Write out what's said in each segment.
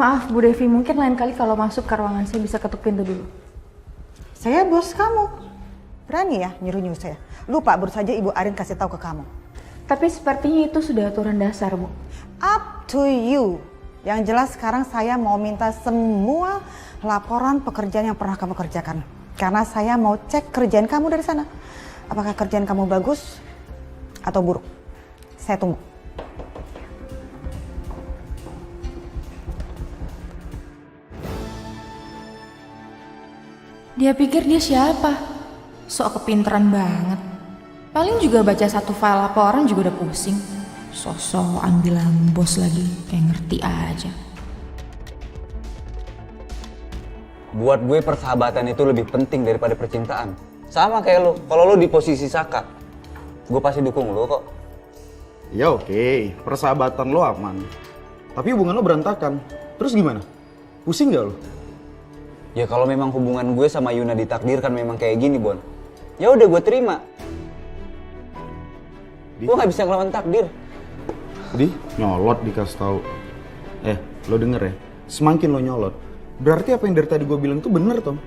Maaf Bu Devi, mungkin lain kali kalau masuk ke ruangan saya bisa ketuk pintu dulu. Saya bos kamu. Berani ya nyuruh-nyuruh saya. Lupa baru saja Ibu Arin kasih tahu ke kamu. Tapi sepertinya itu sudah aturan dasar, Bu. Up to you. Yang jelas sekarang saya mau minta semua laporan pekerjaan yang pernah kamu kerjakan. Karena saya mau cek kerjaan kamu dari sana. Apakah kerjaan kamu bagus atau buruk? Saya tunggu. Dia pikir dia siapa? Sok kepinteran banget. Paling juga baca satu file laporan juga udah pusing. Sok-sokan bilang bos lagi, kayak ngerti aja. Buat gue persahabatan itu lebih penting daripada percintaan. Sama kayak lo, kalau lo di posisi Saka, gue pasti dukung lo kok. Ya oke, persahabatan lo aman. Tapi hubungan lo berantakan. Terus gimana? Pusing gak lo? Ya kalau memang hubungan gue sama Yuna ditakdirkan memang kayak gini, Bon. Ya udah gue terima. Gue nggak bisa ngelawan takdir. Di nyolot dikasih tahu. Lo denger ya? Semakin lo nyolot, berarti apa yang dari tadi gue bilang itu bener, Tom.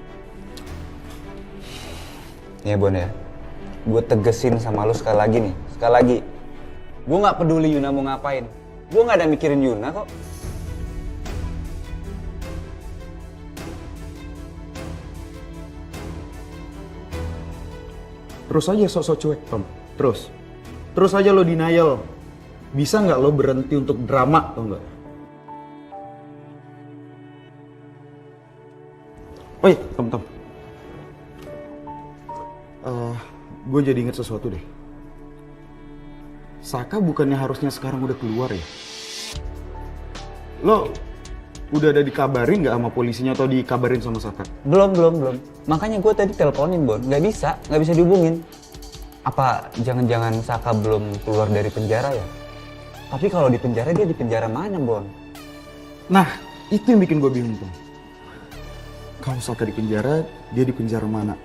Ya Bon ya, gue tegesin sama lo sekali lagi nih. Sekali lagi, gue nggak peduli Yuna mau ngapain. Gue nggak ada mikirin Yuna kok. Terus aja sok-sok cuek, Tom. Terus aja lo denial. Bisa nggak lo berhenti untuk drama, tau nggak? Oh iya, Tom. Gue jadi inget sesuatu deh. Saka bukannya harusnya sekarang udah keluar ya? Lo udah ada dikabarin nggak sama polisinya atau dikabarin sama Saka? Belum. Makanya gue tadi teleponin, Bon. Nggak bisa dihubungin. Apa jangan-jangan Saka belum keluar dari penjara ya? Tapi kalau di penjara, dia di penjara mana, Bon? Nah, itu yang bikin gue bingung, Tom. Kalau Saka di penjara, dia di penjara mana?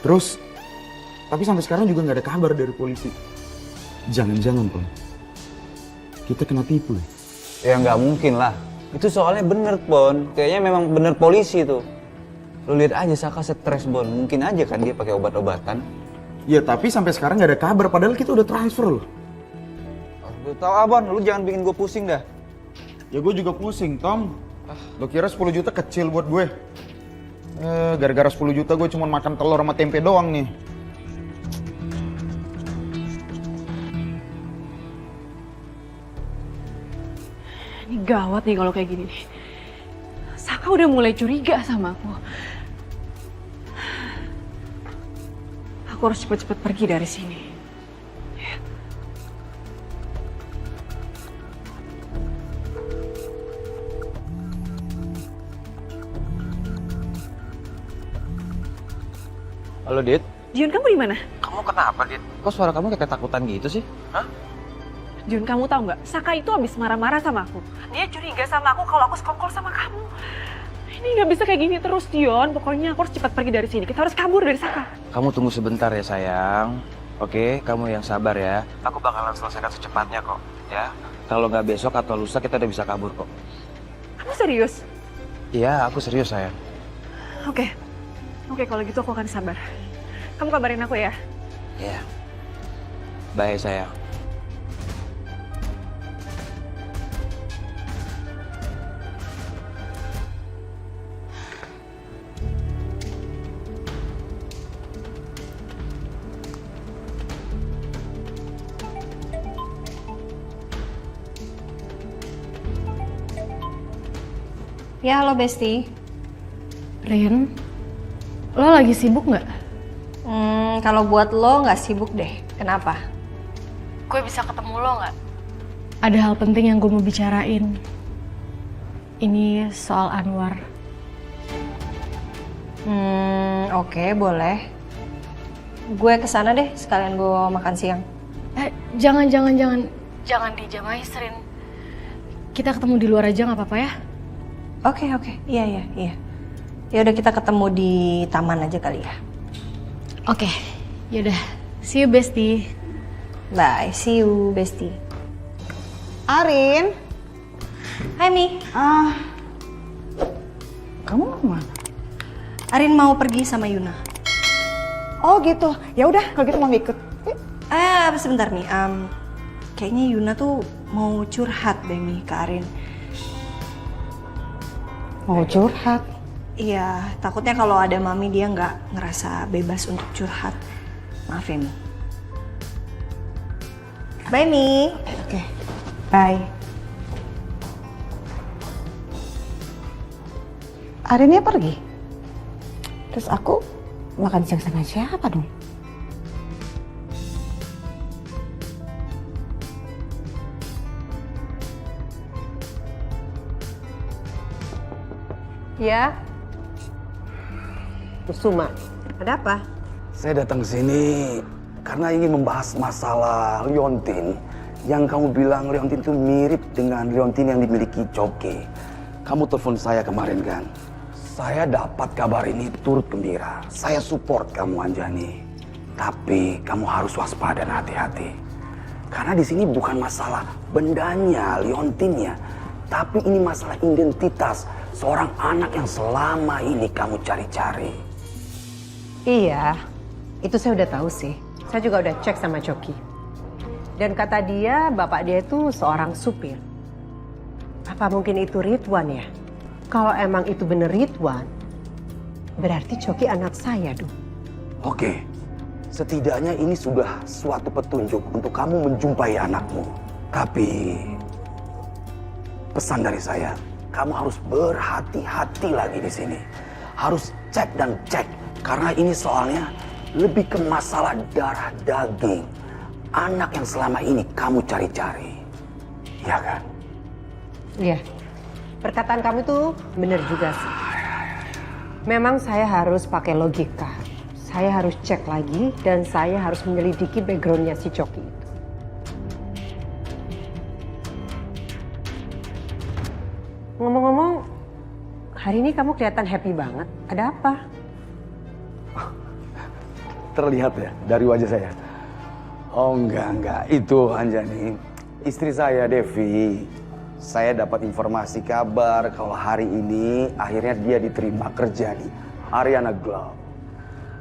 Terus, tapi sampai sekarang juga nggak ada kabar dari polisi. Jangan-jangan, Tom, kita kena tipu ya? Ya nggak mungkin lah. Itu soalnya bener, Bon. Kayaknya memang bener polisi tuh. Lo lihat aja Saka stres, Bon. Mungkin aja kan dia pakai obat-obatan. Ya, tapi sampai sekarang nggak ada kabar. Padahal kita udah transfer loh. Gue tau ah, Bon. Lu jangan bikin gue pusing dah. Ya gue juga pusing, Tom. Lo kira 10 juta kecil buat gue? Gara-gara 10 juta gue cuma makan telur sama tempe doang nih. Ini gawat nih kalau kayak gini nih. Saka udah mulai curiga sama aku. Aku harus cepet-cepet pergi dari sini. Halo, Dit. Jun, kamu di mana? Kamu kenapa, Dit? Kok suara kamu kayak ketakutan gitu sih? Hah? Jun, kamu tahu nggak? Saka itu habis marah-marah sama aku. Dia curiga sama aku kalau aku sekongkol sama kamu. Ini nggak bisa kayak gini terus, Dion. Pokoknya aku harus cepat pergi dari sini. Kita harus kabur dari Saka. Kamu tunggu sebentar ya, sayang. Oke, kamu yang sabar ya. Aku bakalan selesaikan secepatnya kok, ya. Kalau nggak besok atau lusa kita udah bisa kabur kok. Kamu serius? Iya, aku serius, sayang. Oke, kalau gitu aku akan sabar. Kamu kabarin aku ya. Iya. Bye, sayang. Ya, halo Besti. Rin, lo lagi sibuk nggak? Kalau buat lo nggak sibuk deh. Kenapa? Gue bisa ketemu lo nggak? Ada hal penting yang gue mau bicarain. Ini soal Anwar. Oke, boleh. Gue kesana deh, sekalian gue makan siang. Jangan di Jamais, Rin. Kita ketemu di luar aja nggak apa-apa ya? Oke. Iya. Ya udah kita ketemu di taman aja kali ya. Oke, yaudah. See you, Besti. Bye, see you, Besti. Arin. Hai, Mi. Kamu mau kemana? Arin mau pergi sama Yuna. Oh gitu. Ya udah kalau gitu mau ikut. Sebentar nih. Kayaknya Yuna tuh mau curhat deh nih ke Arin. Mau curhat? Iya, takutnya kalau ada Mami dia nggak ngerasa bebas untuk curhat. Maaf ya, Mi. Bye, Mi. Oke. Bye. Arinnya pergi. Terus aku makan siang sama siapa dong? Ya. Kusuma, ada apa? Saya datang sini karena ingin membahas masalah Liontin. Yang kamu bilang Liontin itu mirip dengan Liontin yang dimiliki Coki. Kamu telepon saya kemarin kan? Saya dapat kabar ini turut gembira. Saya support kamu Anjani. Tapi kamu harus waspada dan hati-hati. Karena di sini bukan masalah bendanya, Liontinnya. Tapi ini masalah identitas seorang anak yang selama ini kamu cari-cari. Iya, itu saya udah tahu sih. Saya juga udah cek sama Coki. Dan kata dia, bapak dia itu seorang supir. Apa mungkin itu Ridwan ya? Kalau emang itu bener Ridwan, berarti Coki anak saya dong. Oke, setidaknya ini sudah suatu petunjuk untuk kamu menjumpai anakmu. Tapi pesan dari saya, kamu harus berhati-hati lagi di sini. Harus cek dan cek, karena ini soalnya lebih ke masalah darah daging. Anak yang selama ini kamu cari-cari. Iya kan? Iya, perkataan kamu tuh bener juga sih. Memang saya harus pakai logika. Saya harus cek lagi dan saya harus menyelidiki backgroundnya si Coki itu. Ngomong-ngomong, hari ini kamu kelihatan happy banget. Ada apa? Terlihat ya dari wajah saya. Oh enggak. Itu Anjani, istri saya Devi. Saya dapat informasi kabar kalau hari ini akhirnya dia diterima kerja di Ariana Glove.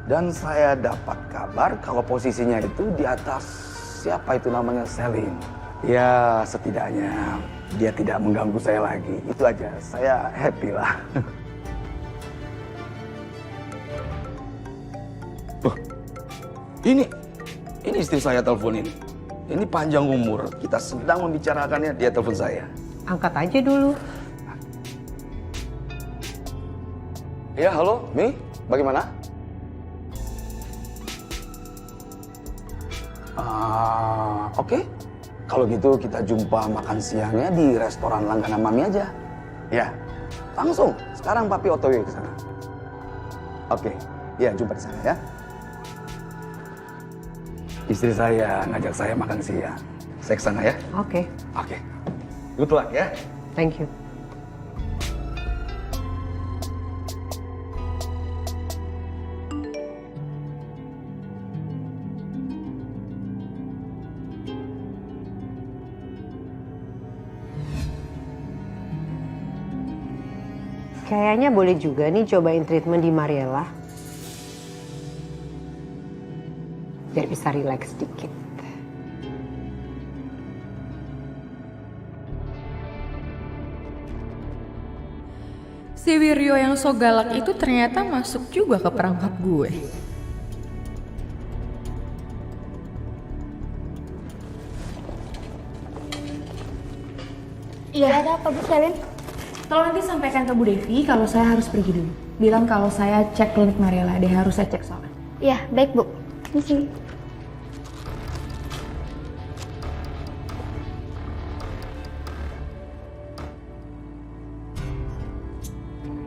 Dan saya dapat kabar kalau posisinya itu di atas siapa itu namanya Selin. Ya setidaknya dia tidak mengganggu saya lagi. Itu aja, saya happy lah. Ini istri saya telepon ini. Ini panjang umur. Kita sedang membicarakannya, dia telepon saya. Angkat aja dulu. Ya, halo, Mi. Bagaimana? Oke. Kalau gitu kita jumpa makan siangnya di restoran langganan Mami aja. Ya, langsung. Sekarang Papi OTW ke sana. Oke, ya jumpa di sana ya. Istri saya ngajak saya makan siang. Saya ke sana ya. Oke. Oke. Good luck ya. Thank you. Kayaknya boleh juga nih cobain treatment di Mariella. Biar bisa relax sedikit. Si Wiryo yang so galak itu ternyata masuk juga ke perangkap gue. Iya, ada apa Bu Selin? Tolong nanti sampaikan ke Bu Devi kalau saya harus pergi dulu. Bilang kalau saya cek klinik Mariella, dia harus saya cek soalnya. Iya, baik Bu. Misi.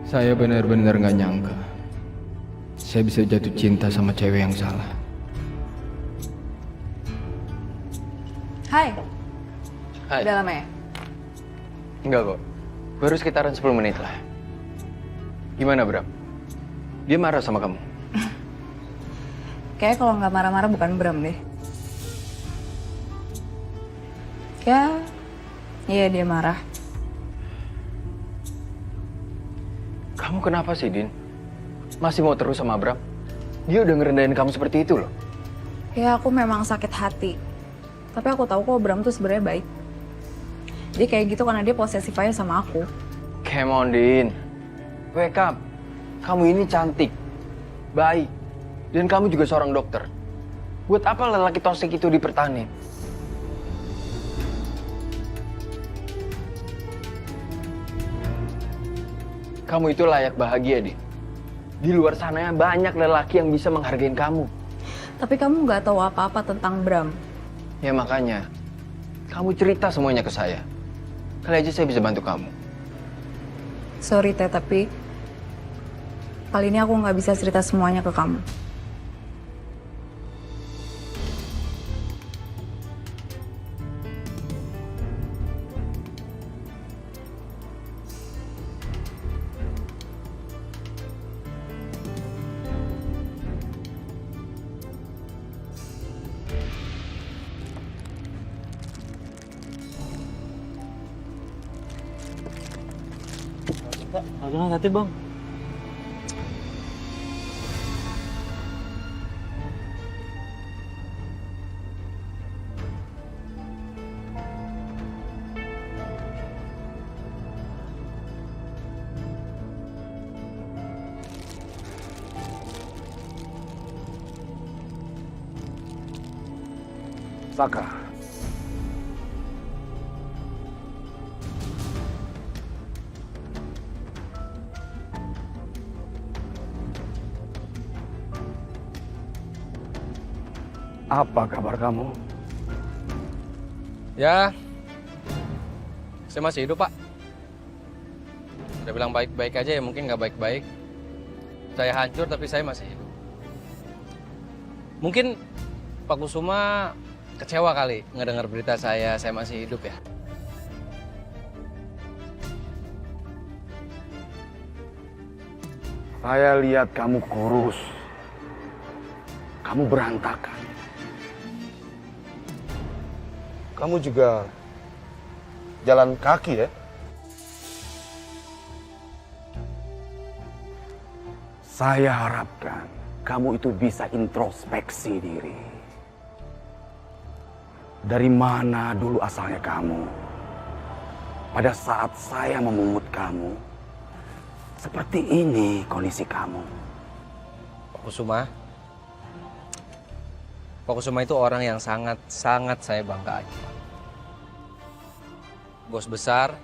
Saya benar-benar gak nyangka saya bisa jatuh cinta sama cewek yang salah. Hai. Hai. Udah lama ya? Enggak kok, baru sekitaran 10 menit lah. Gimana Bram? Dia marah sama kamu? Kayaknya kalau nggak marah-marah bukan Bram deh. Ya, iya dia marah. Kamu Kamu kenapa sih, Din? Masih mau terus sama Bram? Dia udah ngerendahin kamu seperti itu loh. Ya aku memang sakit hati. Tapi aku tahu kok Bram tuh sebenarnya baik. Dia kayak gitu karena dia posesif aja sama aku. Come on, Din. Wake up. Kamu ini cantik, baik, dan kamu juga seorang dokter. Buat apa lelaki toksik itu dipertahankan? Kamu itu layak bahagia, Din. Di luar sana banyak lelaki yang bisa menghargai kamu. Tapi kamu nggak tahu apa-apa tentang Bram. Ya makanya, kamu cerita semuanya ke saya. Kali aja saya bisa bantu kamu. Sorry Teh, tapi kali ini aku nggak bisa cerita semuanya ke kamu. Hati bang. Saka. Apa kabar kamu? Ya, saya masih hidup, Pak. Udah bilang baik-baik aja ya, mungkin nggak baik-baik. Saya hancur tapi saya masih hidup. Mungkin Pak Kusuma kecewa kali ngedengar berita saya masih hidup ya. Saya lihat kamu kurus. Kamu berantakan. Kamu juga jalan kaki ya? Saya harapkan kamu itu bisa introspeksi diri. Dari mana dulu asalnya kamu? Pada saat saya memungut kamu, seperti ini kondisi kamu. Pak Kusuma itu orang yang sangat saya banggakan. Bos besar,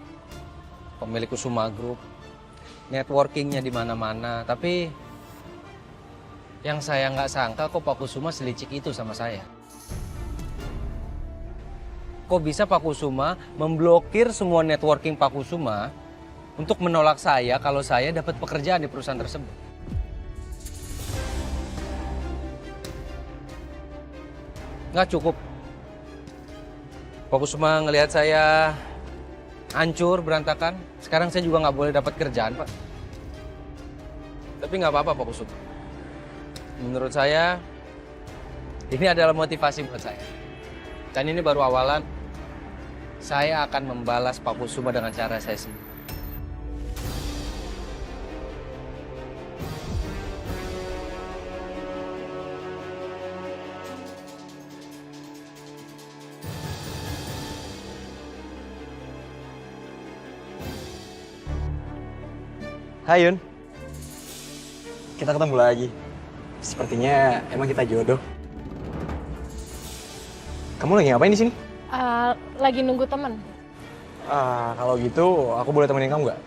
pemilik Kusuma Group, networkingnya di mana-mana. Tapi yang saya nggak sangka kok Pak Kusuma selicik itu sama saya. Kok bisa Pak Kusuma memblokir semua networking Pak Kusuma untuk menolak saya kalau saya dapat pekerjaan di perusahaan tersebut? Nggak cukup. Pak Kusuma ngelihat saya hancur, berantakan. Sekarang saya juga nggak boleh dapat kerjaan, Pak. Tapi nggak apa-apa, Pak Kusuma. Menurut saya, ini adalah motivasi buat saya. Dan ini baru awalan. Saya akan membalas Pak Kusuma dengan cara saya sendiri. Hai Yun, kita ketemu lagi. Sepertinya emang kita jodoh. Kamu lagi ngapain di sini? Lagi nunggu temen. Kalau gitu, aku boleh temenin kamu nggak?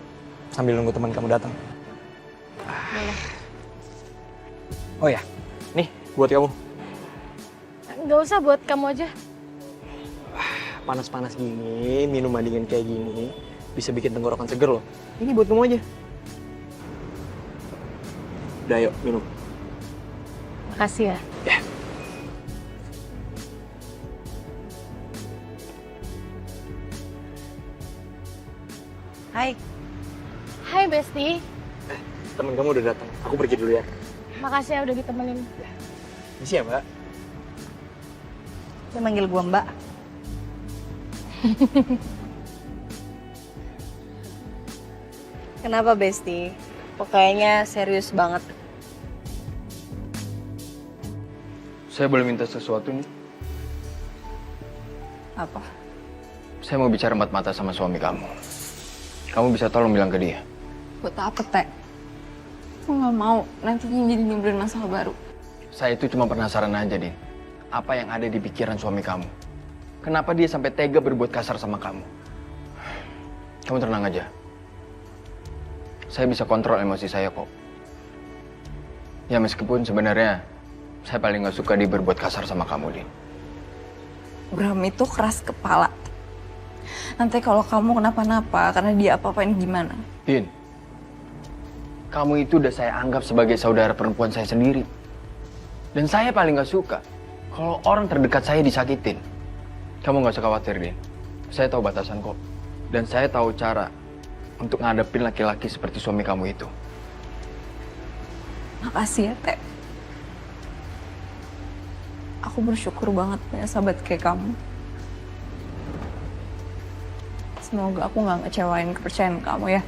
Sambil nunggu teman kamu datang. Boleh. Oh ya, nih buat kamu. Nggak usah, buat kamu aja. Panas-panas gini, minuman dingin kayak gini, bisa bikin tenggorokan seger loh. Ini buat kamu aja. Udah yuk, minum. Makasih ya. Ya. Hai. Hai Besti. Temen kamu udah datang. Aku pergi dulu ya. Makasih ya udah ditemenin. Misi ya, Mbak. Dia manggil gua Mbak. Kenapa Besti? Kok kayaknya serius banget. Saya boleh minta sesuatu nih? Apa? Saya mau bicara mata-mata sama suami kamu. Kamu bisa tolong bilang ke dia. Buat apa, Teh? Aku nggak mau nantinya jadi nyimpen masalah baru. Saya itu cuma penasaran aja, Din. Apa yang ada di pikiran suami kamu? Kenapa dia sampai tega berbuat kasar sama kamu? Kamu tenang aja. Saya bisa kontrol emosi saya kok. Ya meskipun sebenarnya saya paling gak suka dia berbuat kasar sama kamu, Din. Bram itu keras kepala. Nanti kalau kamu kenapa-napa karena dia apa-apain gimana? Din, kamu itu udah saya anggap sebagai saudara perempuan saya sendiri. Dan saya paling gak suka kalau orang terdekat saya disakitin. Kamu gak usah khawatir, Din. Saya tahu batasan kok. Dan saya tahu cara untuk ngadepin laki-laki seperti suami kamu itu. Makasih ya, Teh. Aku bersyukur banget punya sahabat kayak kamu. Semoga aku nggak ngecewain kepercayaan kamu ya.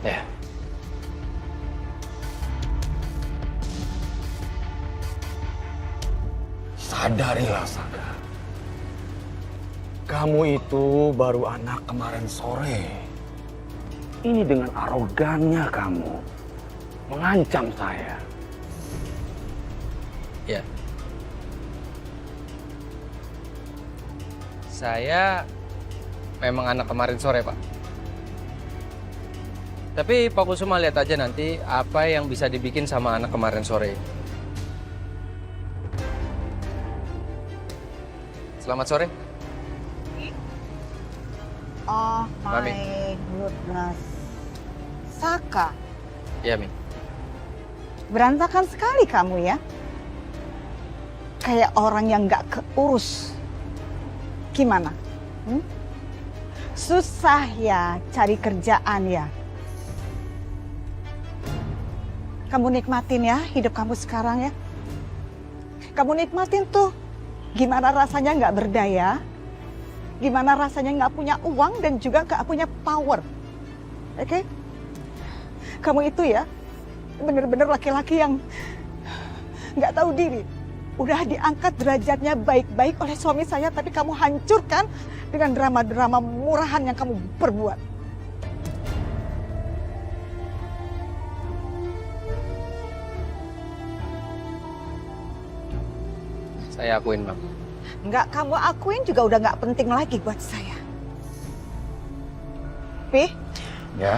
Ya. Sadarilah, Saka. Kamu itu baru anak kemarin sore. Ini dengan arogannya kamu mengancam saya. Ya. Saya memang anak kemarin sore, Pak. Tapi Pak Kusuma lihat aja nanti apa yang bisa dibikin sama anak kemarin sore. Selamat sore. Oh Mami. my goodness. Saka, Iya, Mi. berantakan sekali kamu ya. Kayak orang yang nggak keurus. Gimana? Susah ya cari kerjaan ya. Kamu nikmatin ya hidup kamu sekarang ya. Kamu nikmatin tuh gimana rasanya nggak berdaya. Gimana rasanya nggak punya uang dan juga nggak punya power. Oke? Kamu itu ya bener-bener laki-laki yang nggak tahu diri. Udah diangkat derajatnya baik-baik oleh suami saya, tapi kamu hancurkan dengan drama-drama murahan yang kamu perbuat. Saya akuin, Bang. Nggak kamu akuin juga udah nggak penting lagi buat saya. Pi? Ya?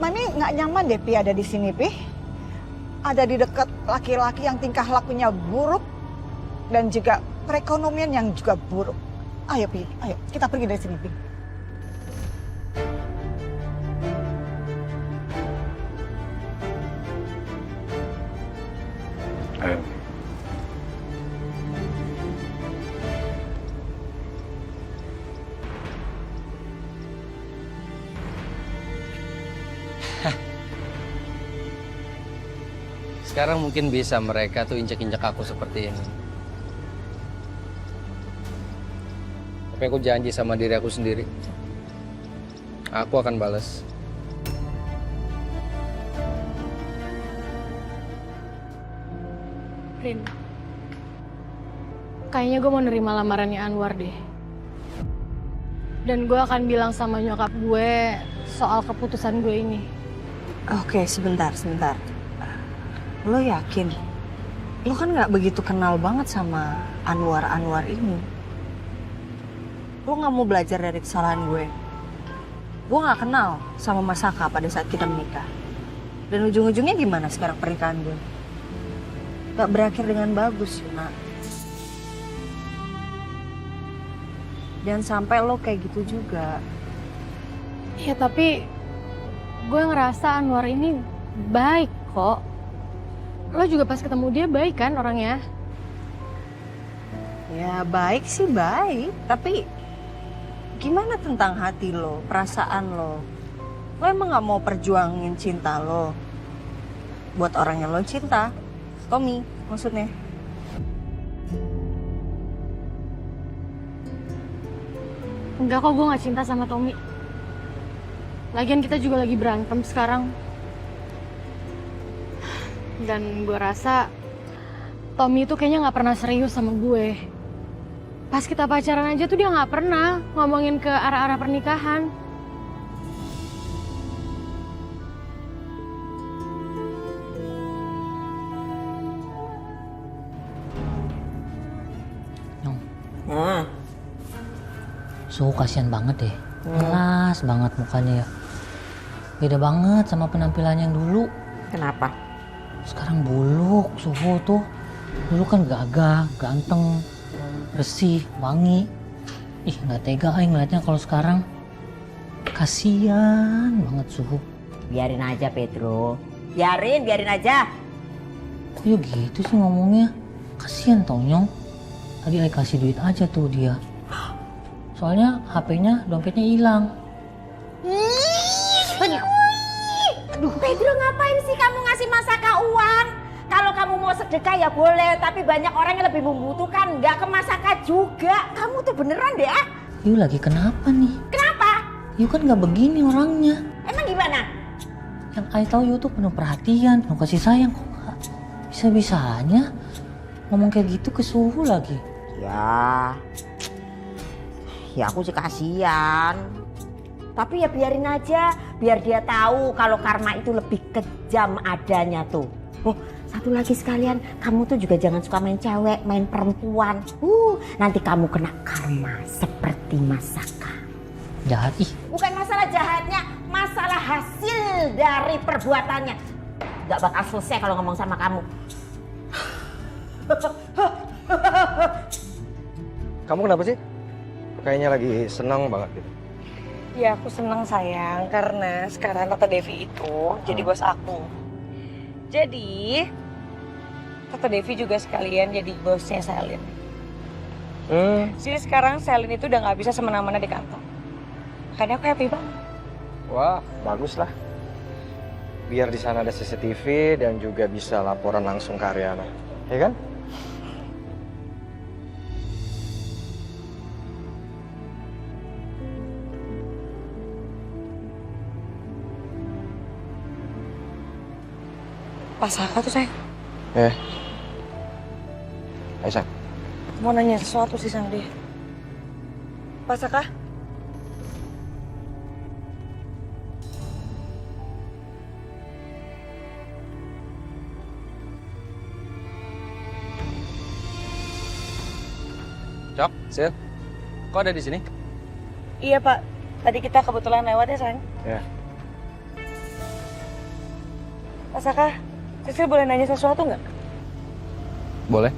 Mami nggak nyaman deh Pi ada di sini, Pi. Ada di dekat laki-laki yang tingkah lakunya buruk dan juga perekonomian yang juga buruk. Ayo Pi, ayo kita pergi dari sini, Pi. Ayo. Sekarang mungkin bisa mereka tuh injak-injak aku seperti ini. Tapi aku janji sama diri aku sendiri. Aku akan balas. Rin, kayaknya gue mau nerima lamarannya Anwar deh. Dan gue akan bilang sama nyokap gue soal keputusan gue ini. Oke, sebentar. Lo yakin? Lo kan nggak begitu kenal banget sama Anwar ini. Lo nggak mau belajar dari kesalahan gue? Gue nggak kenal sama Mas Saka pada saat kita menikah. Dan ujung-ujungnya gimana sekarang pernikahan gue? Gak berakhir dengan bagus, Yuna. Jangan sampai lo kayak gitu juga. Ya tapi gue ngerasa Anwar ini baik kok. Lo juga pas ketemu dia baik kan orangnya? Ya baik sih baik, tapi gimana tentang hati lo, perasaan lo? Lo emang gak mau perjuangin cinta lo buat orang yang lo cinta? Tommy, maksudnya. Enggak kok, gue gak cinta sama Tommy. Lagian kita juga lagi berantem sekarang. Dan gue rasa Tommy itu kayaknya nggak pernah serius sama gue. Pas kita pacaran aja tuh dia nggak pernah ngomongin ke arah-arah pernikahan. Suhu kasihan banget deh, keras banget mukanya ya. Beda banget sama penampilannya yang dulu. Kenapa? Sekarang buluk Suhu tuh. Dulu kan gagah, ganteng, bersih, wangi. Ih nggak tega ngeliatnya kalau sekarang. Kasihan banget Suhu. Biarin aja Pedro. Biarin aja. Kok ya gitu sih ngomongnya? Kasihan tau Nyong. Tadi Ai kasih duit aja tuh dia. Soalnya HP-nya, dompetnya hilang. Aduh, Pedro ngapain sih kamu ngasih Masaka uang? Kalau kamu mau sedekah ya boleh, tapi banyak orang yang lebih membutuhkan. Nggak ke Masaka juga. Kamu tuh beneran deh ah. Yu lagi kenapa nih? Kenapa? Yu kan nggak begini orangnya. Emang gimana? Yang Ai tahu Yu tuh penuh perhatian, penuh kasih sayang. Kok nggak bisa-bisanya ngomong kayak gitu ke Suhu lagi? Ya aku sih kasihan. Tapi ya biarin aja, biar dia tahu kalau karma itu lebih kejam adanya tuh. Oh, satu lagi sekalian, kamu tuh juga jangan suka main cewek, main perempuan. Nanti kamu kena karma seperti Masaka. Jahat ih. Bukan masalah jahatnya, masalah hasil dari perbuatannya. Gak bakal selesai kalau ngomong sama kamu. Kamu kenapa sih? Kayaknya lagi senang banget gitu. Ya aku seneng sayang, karena sekarang Tante Devi itu jadi bos aku. Jadi Tante Devi juga sekalian jadi bosnya Selin. Jadi sekarang Selin itu udah gak bisa semena-mena di kantor. Makanya aku happy banget. Wah, bagus lah. Biar di sana ada CCTV dan juga bisa laporan langsung ke Ariana. Ya kan? Pas Saka tuh sayang, Aisyah. mau nanya sesuatu sih sama dia. Pas Saka? Cok, Sil. Kok ada di sini? Iya Pak, tadi kita kebetulan lewat ya sayang. Ya. Pak Saka, Sisil boleh nanya sesuatu nggak? Boleh.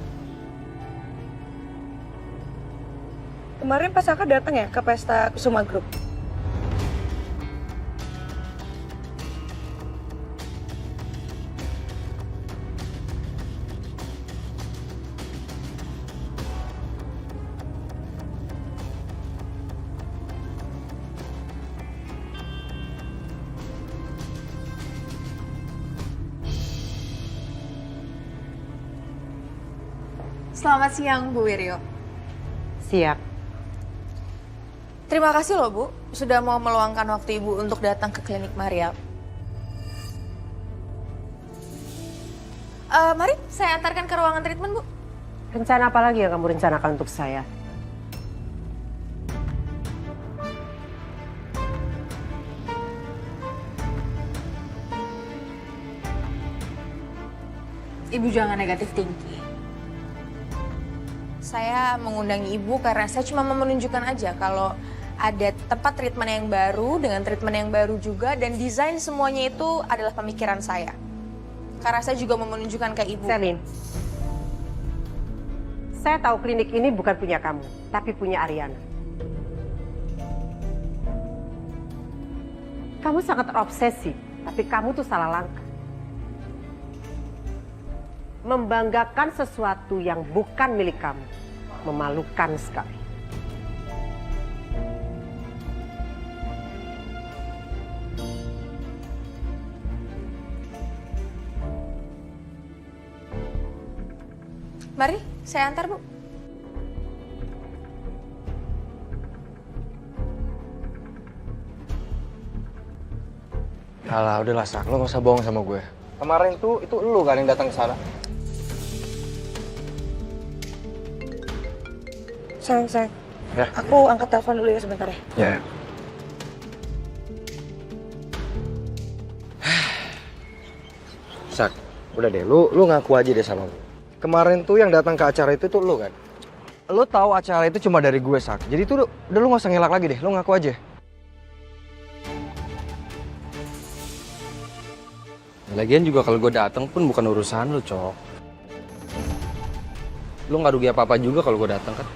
Kemarin Pak Saka datang ya ke pesta Kusuma Group? Selamat siang Bu Wiryo. Siap. Terima kasih loh Bu, sudah mau meluangkan waktu Ibu untuk datang ke klinik Maria. Mari saya antarkan ke ruangan treatment Bu. Rencana apa lagi yang kamu rencanakan untuk saya? Ibu jangan negatif thinking. Saya mengundang Ibu karena saya cuma mau menunjukkan aja kalau ada tempat treatment yang baru dengan treatment yang baru juga dan desain semuanya itu adalah pemikiran saya. Karena saya juga mau menunjukkan ke Ibu. Selin, saya tahu klinik ini bukan punya kamu, tapi punya Ariana. Kamu sangat terobsesi, tapi kamu tuh salah langkah. Membanggakan sesuatu yang bukan milik kamu. Memalukan sekali. Mari, saya antar Bu. Alah, udahlah Sak, lo gak usah bohong sama gue. Kemarin tuh itu lo kan yang datang ke sana. Sayang. Ya. Aku angkat telepon dulu ya sebentar ya. Ya. Sak, udah deh, lu ngaku aja deh sama gue. Kemarin tuh yang datang ke acara itu tuh lu kan? Lu tahu acara itu cuma dari gue, Sak. Jadi tuh udah lu gak usah ngelak lagi deh, lu ngaku aja. Lagian juga kalau gue datang pun bukan urusan lu, Cok. Lu nggak rugi apa-apa juga kalau gue datang kan?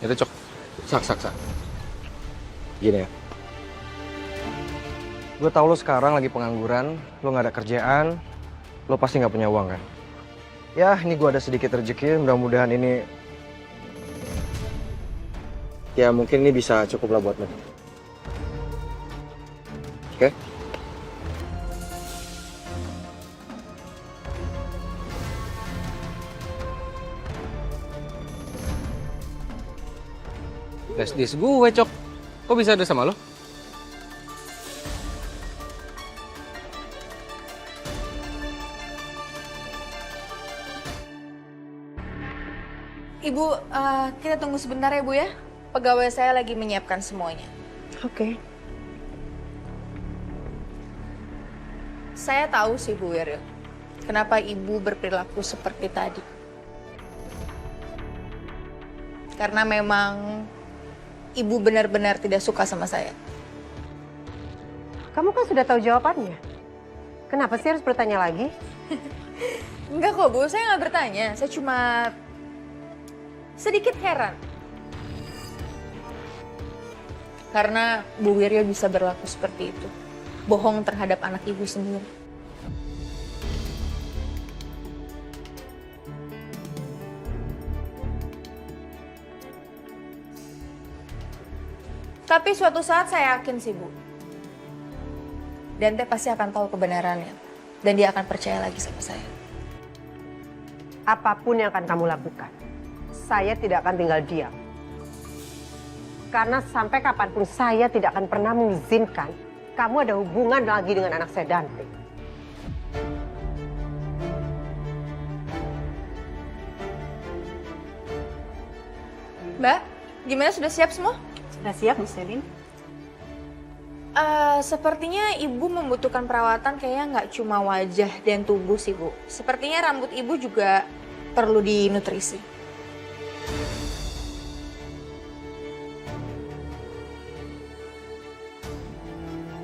Itu Cok. Sak. Gini ya. Gue tahu lo sekarang lagi pengangguran, lo nggak ada kerjaan, lo pasti nggak punya uang kan? Ya, ini gue ada sedikit rezeki, mudah-mudahan ini... Ya, mungkin ini bisa cukup lah buat lo. Oke? Flashdisk gue, Cok. Kok bisa ada sama lo? Ibu, kita tunggu sebentar ya Bu ya. Pegawai saya lagi menyiapkan semuanya. Oke. Saya tahu sih Bu Wiril, kenapa Ibu berperilaku seperti tadi. Karena memang Ibu benar-benar tidak suka sama saya. Kamu kan sudah tahu jawabannya. Kenapa sih harus bertanya lagi? Enggak kok Bu, saya nggak bertanya. Saya cuma sedikit heran. Karena Bu Wiril bisa berlaku seperti itu. Bohong terhadap anak Ibu sendiri. Tapi suatu saat saya yakin sih Bu. Dante pasti akan tahu kebenarannya. Dan dia akan percaya lagi sama saya. Apapun yang akan kamu lakukan, saya tidak akan tinggal diam. Karena sampai kapanpun saya tidak akan pernah mengizinkan kamu ada hubungan lagi dengan anak saya Dante. Mbak, gimana sudah siap semua? Sudah siap, Bu Selin? Sepertinya Ibu membutuhkan perawatan kayaknya nggak cuma wajah dan tubuh sih Bu. Sepertinya rambut Ibu juga perlu dinutrisi.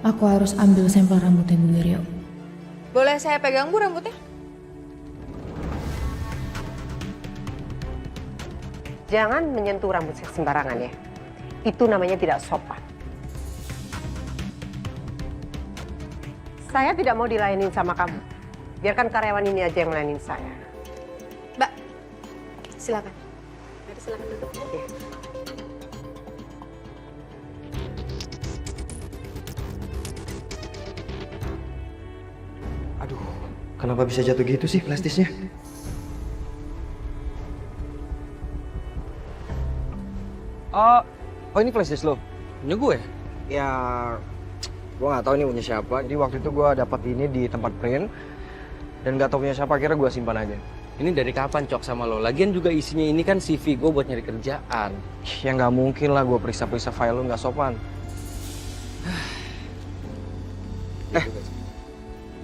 Aku harus ambil sampel rambutnya Bu Wiril. Boleh saya pegang Bu rambutnya? Jangan menyentuh rambut saya sembarangan ya. Itu namanya tidak sopan. Saya tidak mau dilayanin sama kamu. Biarkan karyawan ini aja yang melayanin saya. Mbak, silakan. Silakan duduk. Ya. Aduh, kenapa bisa jatuh gitu sih plastisnya? Oh ini flashdisk lo? Punya gue? Ya, gue nggak tahu ini punya siapa. Jadi waktu itu gue dapat ini di tempat print dan nggak tahu punya siapa. Akhirnya gue simpan aja. Ini dari kapan Cok sama lo? Lagian juga isinya ini kan CV gue buat nyari kerjaan. Ya nggak mungkin lah gue periksa-periksa file lo nggak sopan.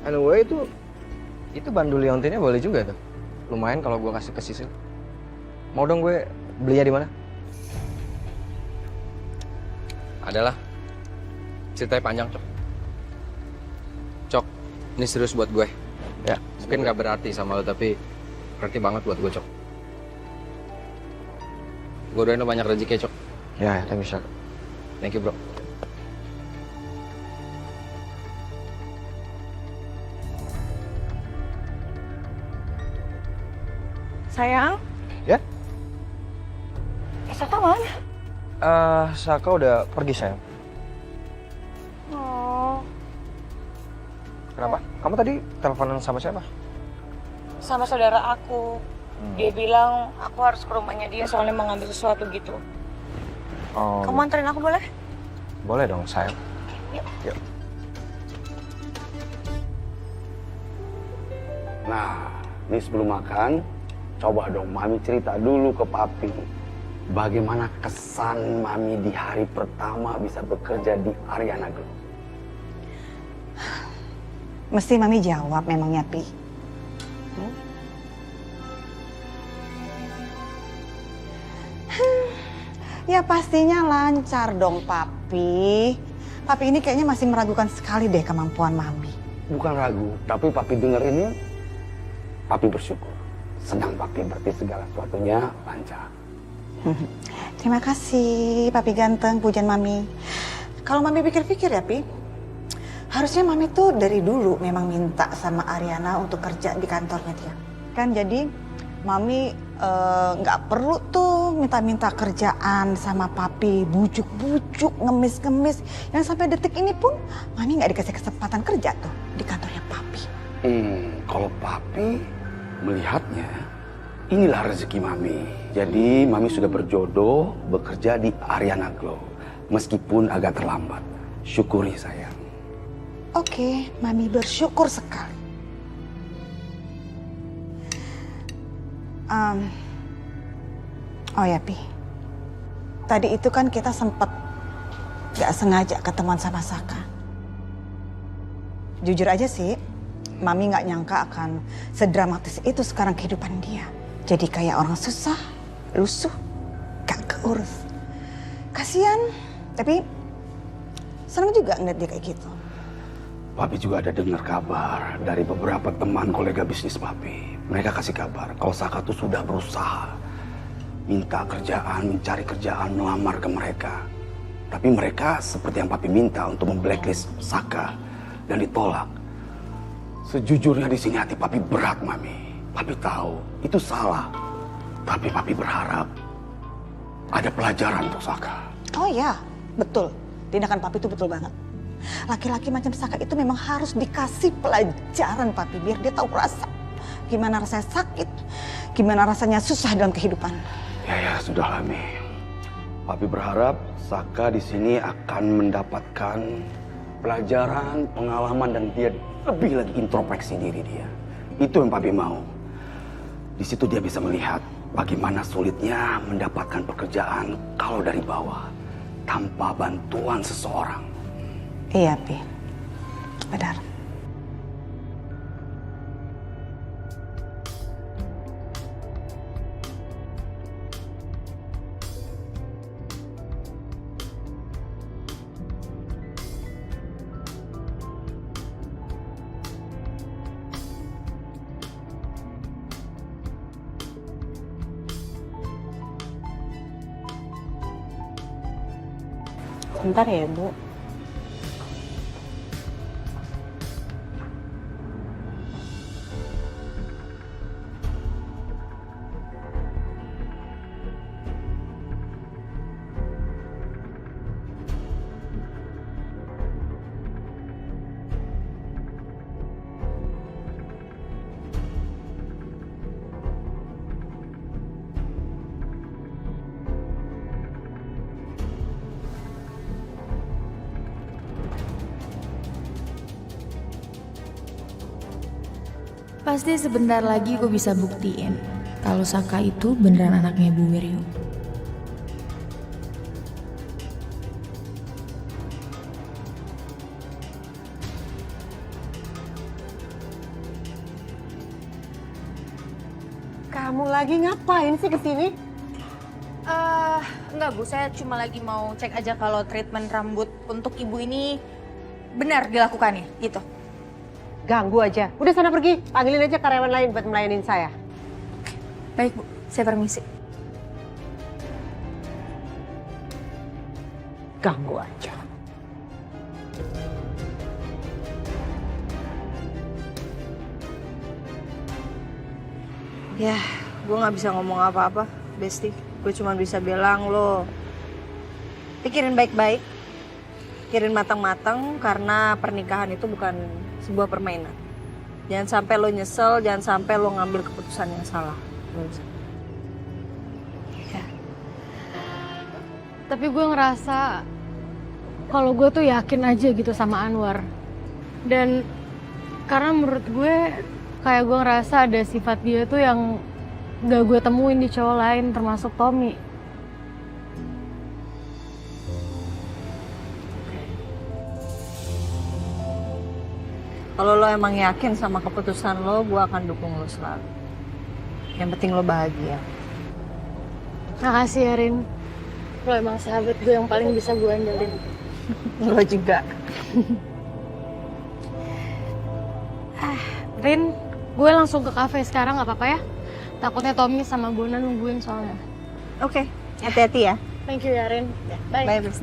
Anyway itu bandul liontinnya boleh juga tuh. Lumayan kalau gue kasih ke Sisil. Mau dong gue belinya di mana? Adalah ceritanya panjang Cok. Cok, ini serius buat gue. Ya. Mungkin nggak berarti sama lo tapi berarti banget buat gue Cok. Gue doain lo banyak rezeki Cok. Ya, thank you Shak. Thank you bro. Sayang. Ya? Saka mana? Saka udah pergi sayang. Oh. Kenapa? Kamu tadi teleponan sama siapa? Sama saudara aku. Dia bilang aku harus ke rumahnya dia soalnya mau ngambil sesuatu gitu. Oh. Kamu anterin aku boleh? Boleh dong sayang. Yuk. Nah, ini sebelum makan, coba dong Mami cerita dulu ke Papi. Bagaimana kesan Mami di hari pertama bisa bekerja di Ariana Group? Mesti Mami jawab memangnya, Pi. Ya pastinya lancar dong, Papi. Papi ini kayaknya masih meragukan sekali deh kemampuan Mami. Bukan ragu, tapi Papi denger ini, Papi bersyukur. Senang Papi, berarti segala sesuatunya lancar. Terima kasih, Papi ganteng, pujian Mami. Kalau Mami pikir-pikir ya, Pi, harusnya Mami tuh dari dulu memang minta sama Ariana untuk kerja di kantornya dia. Kan jadi Mami nggak perlu tuh minta-minta kerjaan sama Papi, bujuk-bujuk, ngemis-ngemis. Yang sampai detik ini pun Mami nggak dikasih kesempatan kerja tuh di kantornya Papi. Kalau Papi melihatnya, inilah rezeki Mami. Jadi Mami sudah berjodoh bekerja di Ariana Glow. Meskipun agak terlambat. Syukuri sayang. Oke, Mami bersyukur sekali. Oh ya, Pi. Tadi itu kan kita sempet gak sengaja ketemuan sama Saka. Jujur aja sih, Mami gak nyangka akan sedramatis itu sekarang kehidupan dia. Jadi kayak orang susah, lusuh, gak keurus. Kasian, tapi senang juga ngeliat dia kayak gitu. Papi juga ada dengar kabar dari beberapa teman kolega bisnis Papi. Mereka kasih kabar kalau Saka tuh sudah berusaha minta kerjaan, mencari kerjaan, melamar ke mereka. Tapi mereka seperti yang Papi minta untuk memblacklist Saka dan ditolak. Sejujurnya di sini hati Papi berat, Mami. Papi tahu itu salah. Tapi Papi berharap ada pelajaran untuk Saka. Oh ya, betul. Tindakan Papi itu betul banget. Laki-laki macam Saka itu memang harus dikasih pelajaran, Papi, biar dia tahu rasa. Gimana rasanya sakit, gimana rasanya susah dalam kehidupan. Ya, sudah Mi. Papi berharap Saka di sini akan mendapatkan pelajaran, pengalaman, dan dia lebih lagi introspeksi diri dia. Itu yang Papi mau. Di situ dia bisa melihat bagaimana sulitnya mendapatkan pekerjaan kalau dari bawah, tanpa bantuan seseorang. Iya, Pi. Benar. Bentar ya, Bu. Pasti sebentar lagi gue bisa buktiin kalau Saka itu beneran anaknya Bu Wiryu. Kamu lagi ngapain sih kesini? Enggak Bu, saya cuma lagi mau cek aja kalau treatment rambut untuk ibu ini benar dilakukannya, gitu. Ganggu aja. Udah sana pergi, panggilin aja karyawan lain buat melayanin saya. Baik Bu, saya permisi. Ganggu aja. Ya, gue gak bisa ngomong apa-apa, Besti. Gue cuma bisa bilang lo pikirin baik-baik, pikirin matang-matang, karena pernikahan itu bukan sebuah permainan. Jangan sampai lo nyesel, jangan sampai lo ngambil keputusan yang salah. Tapi gue ngerasa kalau gue tuh yakin aja gitu sama Anwar. Dan karena menurut gue kayak gue ngerasa ada sifat dia tuh yang gak gue temuin di cowok lain termasuk Tommy. Kalau lo emang yakin sama keputusan lo, gue akan dukung lo selalu. Yang penting lo bahagia. Makasih ya Rin. Lo emang sahabat gue yang paling bisa gue andelin. Lo juga. Rin, gue langsung ke kafe sekarang gak apa-apa ya? Takutnya Tommy sama Bona nungguin soalnya. Oke, hati-hati ya. Thank you ya Rin. Bye. Bye, Bes.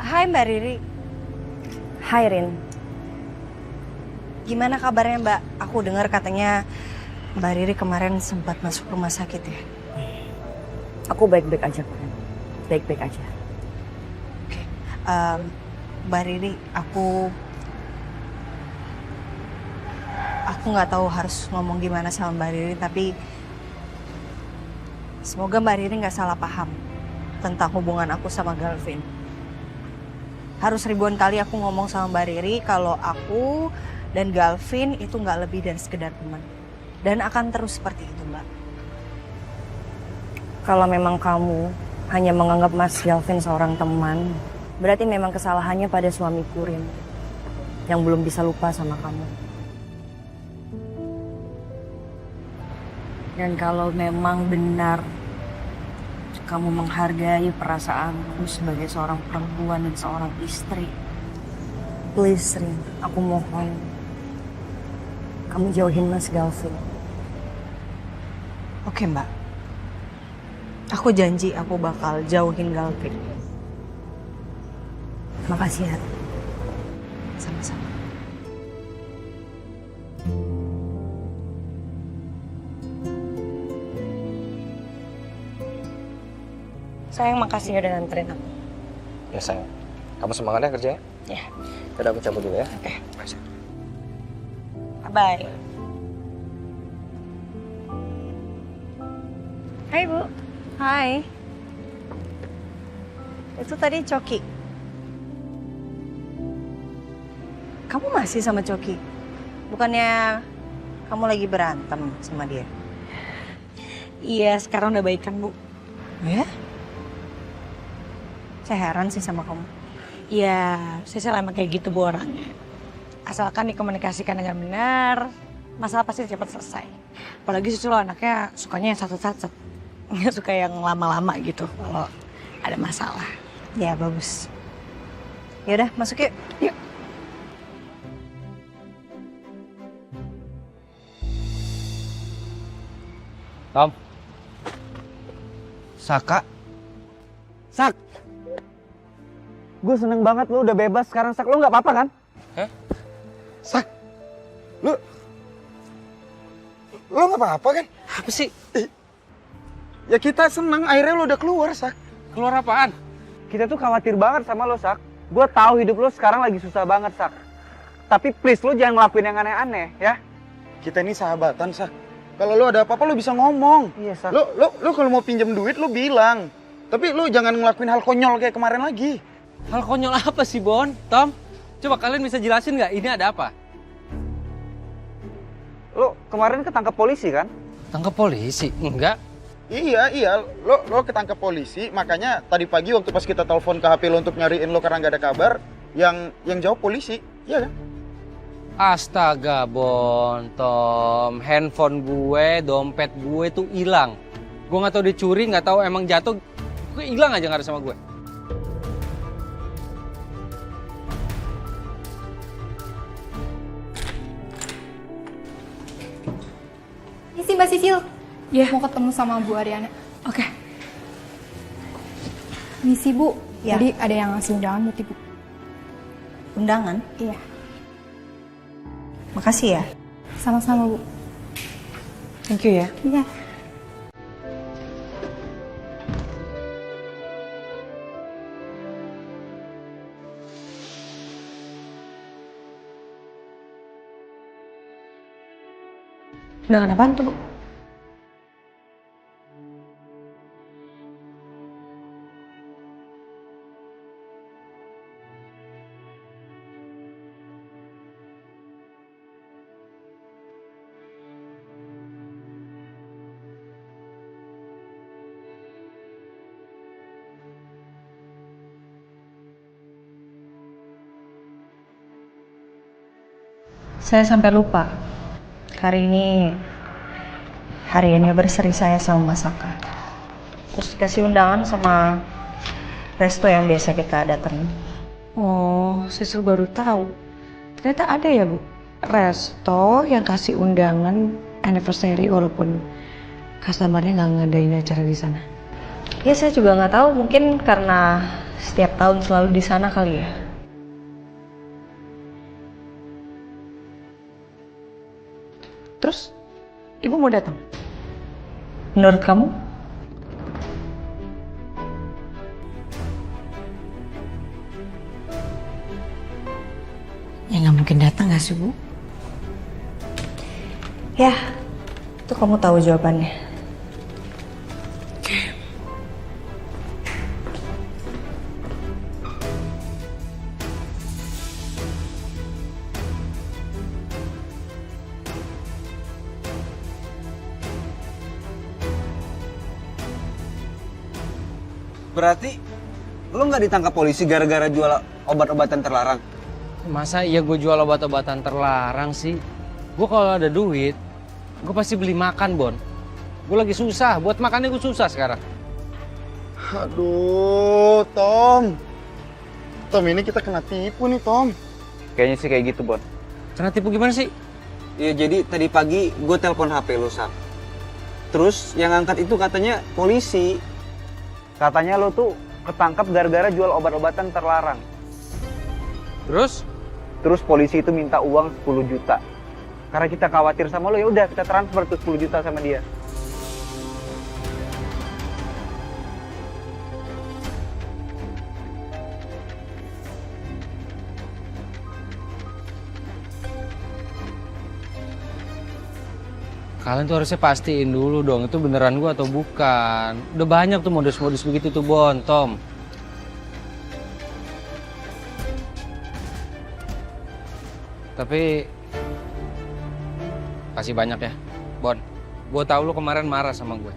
Hai Mbak Riri. Hai Rin. Gimana kabarnya Mbak? Aku dengar katanya Mbak Riri kemarin sempat masuk rumah sakit ya? Aku baik-baik aja, Karen. Baik-baik aja. Oke. Mbak Riri, aku nggak tahu harus ngomong gimana sama Mbak Riri, tapi semoga Mbak Riri nggak salah paham tentang hubungan aku sama Galvin. Harus ribuan kali aku ngomong sama Mbak Riri kalau aku dan Galvin itu nggak lebih dari sekedar teman. Dan akan terus seperti itu, Mbak. Kalau memang kamu hanya menganggap Mas Galvin seorang teman, berarti memang kesalahannya pada suamiku, Rin, yang belum bisa lupa sama kamu. Dan kalau memang benar kamu menghargai perasaanku sebagai seorang perempuan dan seorang istri, please, Rin, aku mohon kamu jauhin Mas Galvin. Oke, Mbak. Aku janji aku bakal jauhin Galvin. Makasih ya. Sama-sama. Sayang, makasih udah nganterin aku. Ya sayang, kamu semangat ya kerjanya? Ya. Udah aku cabut dulu ya. Oke. Bye. Bye. Hai, Bu. Hai. Itu tadi Coki. Kamu masih sama Coki? Bukannya kamu lagi berantem sama dia? Iya, sekarang udah baikan, Bu. Ya? Saya heran sih sama kamu. Iya, saya emang kayak gitu, Bu, orangnya. Asalkan dikomunikasikan dengan benar, masalah pasti cepat selesai. Apalagi susu lo anaknya sukanya yang satu-satu. Nggak suka yang lama-lama gitu kalau ada masalah. Ya, bagus. Yaudah, masuk yuk. Yuk. Tom. Saka. Sak. Gue seneng banget lu udah bebas sekarang, Sak. Lu nggak apa-apa kan? Hah? Sak. Lu nggak apa-apa kan? Apa sih? Ya kita seneng, akhirnya lu udah keluar, Sak. Keluar apaan? Kita tuh khawatir banget sama lo, Sak. Gue tahu hidup lo sekarang lagi susah banget, Sak. Tapi please lo jangan ngelakuin yang aneh-aneh, ya. Kita ini sahabatan, Sak. Kalau lu ada apa-apa lu bisa ngomong. Iya, Sak. Lu kalau mau pinjam duit lu bilang. Tapi lu jangan ngelakuin hal konyol kayak kemarin lagi. Hal konyol apa sih, Bon? Tom, coba kalian bisa jelasin nggak ini ada apa? Lo kemarin ketangkep polisi kan? Tangkap polisi? Enggak. Iya, lo ketangkep polisi, makanya tadi pagi waktu pas kita telepon ke HP lo untuk nyariin lo karena nggak ada kabar, yang jawab polisi, iya kan? Astaga, Bon, Tom, handphone gue, dompet gue tuh hilang. Gue nggak tahu dicuri, nggak tahu emang jatuh, gue hilang aja nggak ada sama gue. Ini Mbak Sisil. Ya. Mau ketemu sama Bu Ariana. Oke. Misi Bu. Ya. Jadi ada yang ngasih undangan buat Ibu. Undangan? Iya. Makasih ya. Sama-sama Bu. Thank you ya. Iya. Undangan apaan tuh, Bu? Saya sampai lupa. Hari ini hari anniversary saya sama Mas Saka. Terus dikasih undangan sama resto yang biasa kita datang. Oh, Sisil baru tahu. Ternyata ada ya, Bu, resto yang kasih undangan anniversary walaupun customer-nya nggak ngadain acara di sana. Ya saya juga nggak tahu, mungkin karena setiap tahun selalu di sana kali ya. Terus, Ibu mau datang? Menurut kamu? Ya nggak mungkin datang nggak sih, Bu? Ya, itu kamu tahu jawabannya. Berarti lo nggak ditangkap polisi gara-gara jual obat-obatan terlarang? Masa iya gue jual obat-obatan terlarang sih? Gue kalau ada duit, gue pasti beli makan, Bon. Gue lagi susah, buat makannya gue susah sekarang. Aduh, Tom. Tom, ini kita kena tipu nih, Tom. Kayaknya sih kayak gitu, Bon. Kena tipu gimana sih? Iya, jadi tadi pagi gue telepon HP lo, Sak. Terus yang angkat itu katanya polisi. Katanya lo tuh ketangkap gara-gara jual obat-obatan terlarang. Terus? Terus polisi itu minta uang 10 juta. Karena kita khawatir sama lo, ya udah kita transfer tuh 10 juta sama dia. Kalian tuh harusnya pastiin dulu dong, itu beneran gua atau bukan. Udah banyak tuh modus-modus begitu tuh, Bon, Tom. Tapi kasih banyak ya, Bon. Gua tahu lo kemarin marah sama gue.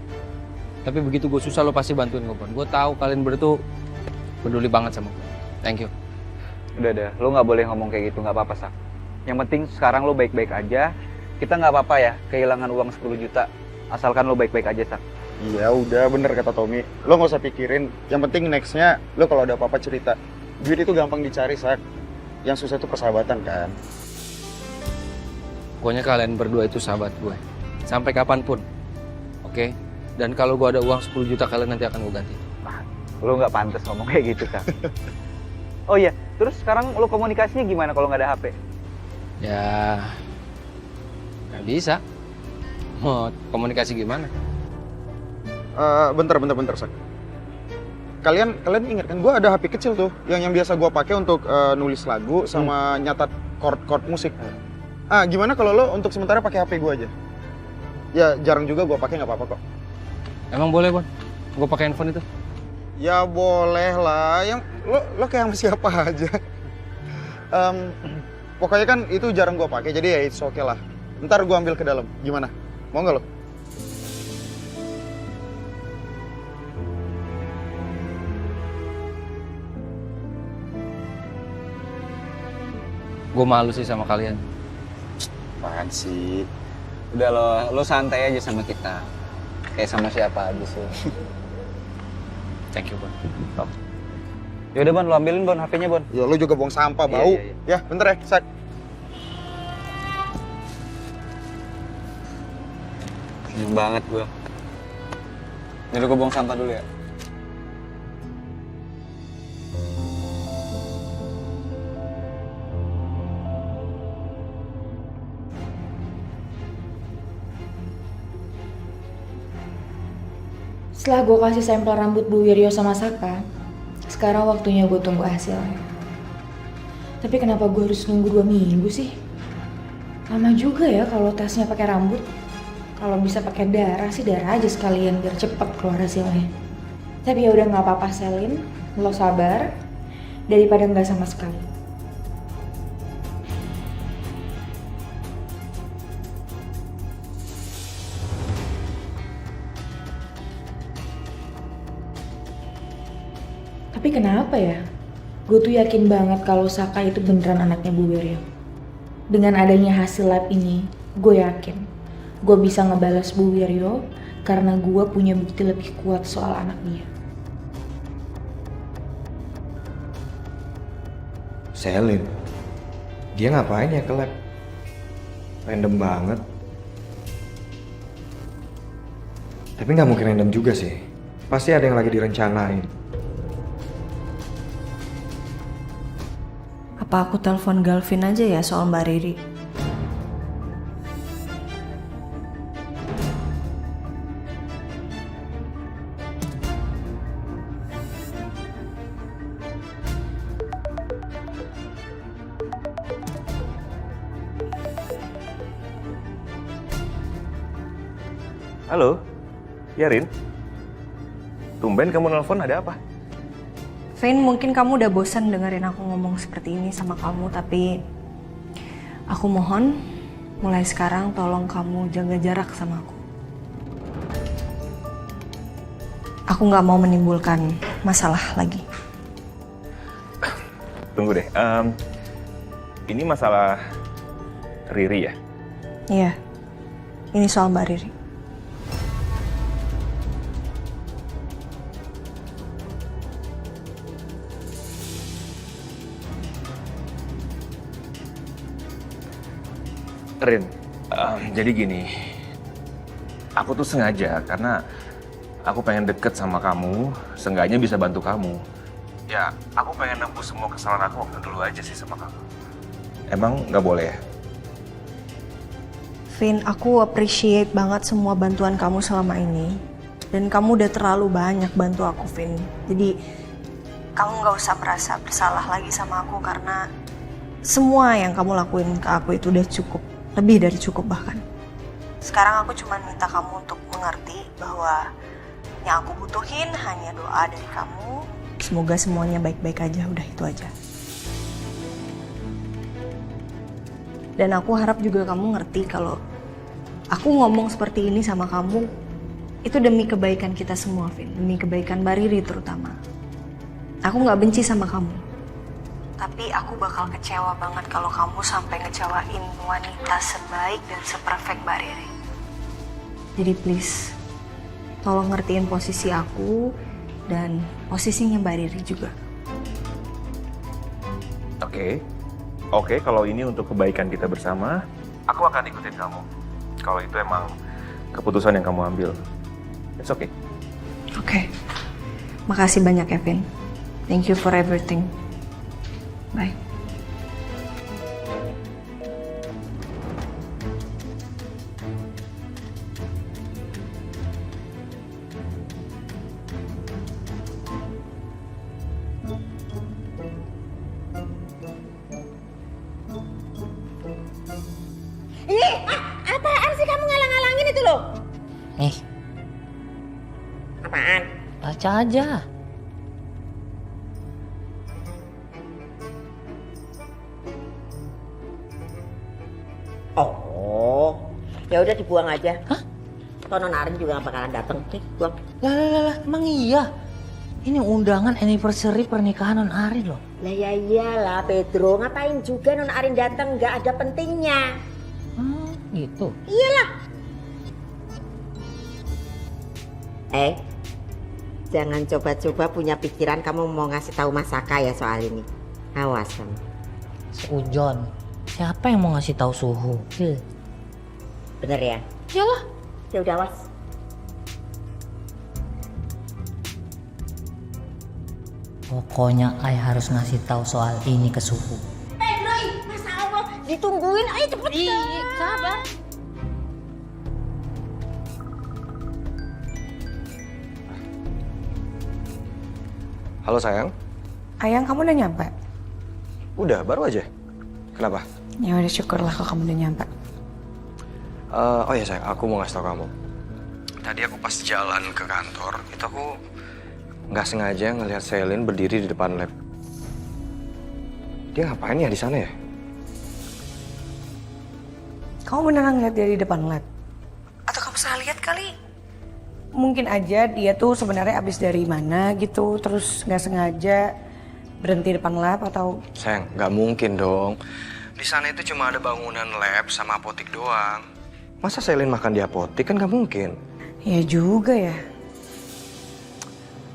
Tapi begitu gue susah lo pasti bantuin gue, Bon. Gue tahu kalian berdua tuh peduli banget sama gue. Thank you. Udah, lo nggak boleh ngomong kayak gitu, nggak apa-apa, Sak. Yang penting sekarang lo baik-baik aja. Kita nggak apa-apa ya, kehilangan uang 10 juta. Asalkan lo baik-baik aja, Sak. Iya, udah bener kata Tommy. Lo nggak usah pikirin. Yang penting nextnya lo kalau ada apa-apa cerita. Duit itu gampang dicari, Sak. Yang susah itu persahabatan kan. Pokoknya kalian berdua itu sahabat gue. Sampai kapanpun. Oke? Dan kalau gue ada uang 10 juta kalian nanti akan gue ganti. Lo nggak pantas ngomong kayak gitu, Sak. Oh iya, terus sekarang lo komunikasinya gimana kalau nggak ada HP? Ya, nggak bisa. Mau komunikasi gimana? Bentar, Sak. Kalian ingat kan gue ada HP kecil tuh yang biasa gue pakai untuk nulis lagu sama nyatat chord musik. Gimana kalau lo untuk sementara pakai HP gue aja? Ya jarang juga gue pakai, nggak apa-apa kok. Emang boleh, Bon? Gue pakai handphone itu? Ya boleh lah. Yang lo kayak sama siapa aja. Pokoknya kan itu jarang gue pakai, jadi ya it's okay lah. Ntar gue ambil ke dalam. Gimana? Mau nggak lo? Gue malu sih sama kalian. Apaan sih? Udah lo santai aja sama kita. Kayak sama siapa aja sih. Thank you, Bon. Top. Yaudah, Bon, lo ambilin, Bon, HP-nya, Bon. Ya lo juga buang sampah, bau. Iya. Ya, bentar ya, Sak. Seneng banget gue. Jadi gue buang sampah dulu ya. Setelah gue kasih sampel rambut Bu Wiryo sama Saka, sekarang waktunya gue tunggu hasilnya. Tapi kenapa gue harus nunggu 2 minggu sih? Lama juga ya kalau tesnya pakai rambut. Kalau bisa pakai darah sih darah aja sekalian biar cepet keluar hasilnya. Tapi ya udah nggak apa-apa Selin, lo sabar daripada nggak sama sekali. Tapi kenapa ya? Gue tuh yakin banget kalau Saka itu beneran anaknya Bu Wiryo. Dengan adanya hasil lab ini, gue yakin gue bisa ngebalas Bu Wiryo karena gue punya bukti lebih kuat soal anak dia. Selin, dia ngapain ya ke lab? Random banget. Tapi nggak mungkin random juga sih. Pasti ada yang lagi direncanain. Apa aku telepon Galvin aja ya soal Mbak Riri? Halo, ya Rin. Tumben kamu nelpon, ada apa? Vin, mungkin kamu udah bosan dengerin aku ngomong seperti ini sama kamu, tapi aku mohon mulai sekarang tolong kamu jaga jarak sama aku. Aku nggak mau menimbulkan masalah lagi. Tunggu deh, ini masalah Riri ya? Iya, ini soal Mbak Riri. Rin, jadi gini, aku tuh sengaja karena aku pengen deket sama kamu, seenggaknya bisa bantu kamu. Ya, aku pengen nebus semua kesalahan aku waktu dulu aja sih sama kamu. Emang nggak boleh ya? Vin, aku appreciate banget semua bantuan kamu selama ini. Dan kamu udah terlalu banyak bantu aku, Vin. Jadi, kamu nggak usah merasa bersalah lagi sama aku karena semua yang kamu lakuin ke aku itu udah cukup. Lebih dari cukup bahkan. Sekarang aku cuma minta kamu untuk mengerti bahwa yang aku butuhin hanya doa dari kamu. Semoga semuanya baik-baik aja, udah itu aja. Dan aku harap juga kamu ngerti kalau aku ngomong seperti ini sama kamu itu demi kebaikan kita semua, Vin. Demi kebaikan Mbak Riri terutama. Aku gak benci sama kamu. Tapi aku bakal kecewa banget kalau kamu sampai ngecewain wanita sebaik dan seperfect Mbak Riri. Jadi please, tolong ngertiin posisi aku dan posisinya Mbak Riri juga. Oke, kalau ini untuk kebaikan kita bersama, aku akan ikutin kamu. Kalau itu emang keputusan yang kamu ambil, it's okay. Oke. Makasih banyak, Kevin. Thank you for everything. Bye. Apaan sih kamu ngalang-ngalangin itu loh? Apaan? Baca aja. Oh, ya udah dibuang aja. Hah? Tonon Arin juga gak bakalan dateng. Nih, buang. Lah, emang iya? Ini undangan anniversary pernikahan Non Arin loh. Lah ya iyalah Pedro, ngapain juga Non Arin datang, gak ada pentingnya. Gitu. Iyalah. Jangan coba-coba punya pikiran kamu mau ngasih tahu Mas Saka ya soal ini. Awas kamu. Seujon. Siapa yang mau ngasih tahu suhu? Bener ya? Iyalah. Ya udah awas. Pokoknya I harus ngasih tahu soal ini ke suhu. Pedro, masa Allah ditungguin, ayo cepet. Sabar. Halo sayang. Ayang, kamu udah nyampe? Udah, baru aja. Kenapa? Ya udah syukurlah kalau kamu udah nyampe. Oh ya sayang, aku mau ngasih tau kamu. Tadi aku pas jalan ke kantor, itu aku nggak sengaja ngelihat Selin berdiri di depan lab. Dia ngapain ya di sana ya? Kamu beneran ngeliat dia di depan lab? Atau kamu salah lihat kali? Mungkin aja dia tuh sebenarnya abis dari mana gitu, terus nggak sengaja berhenti depan lab atau... Sayang, nggak mungkin dong. Di sana itu cuma ada bangunan lab sama apotik doang. Masa Selin makan di apotik kan nggak mungkin. Ya juga ya.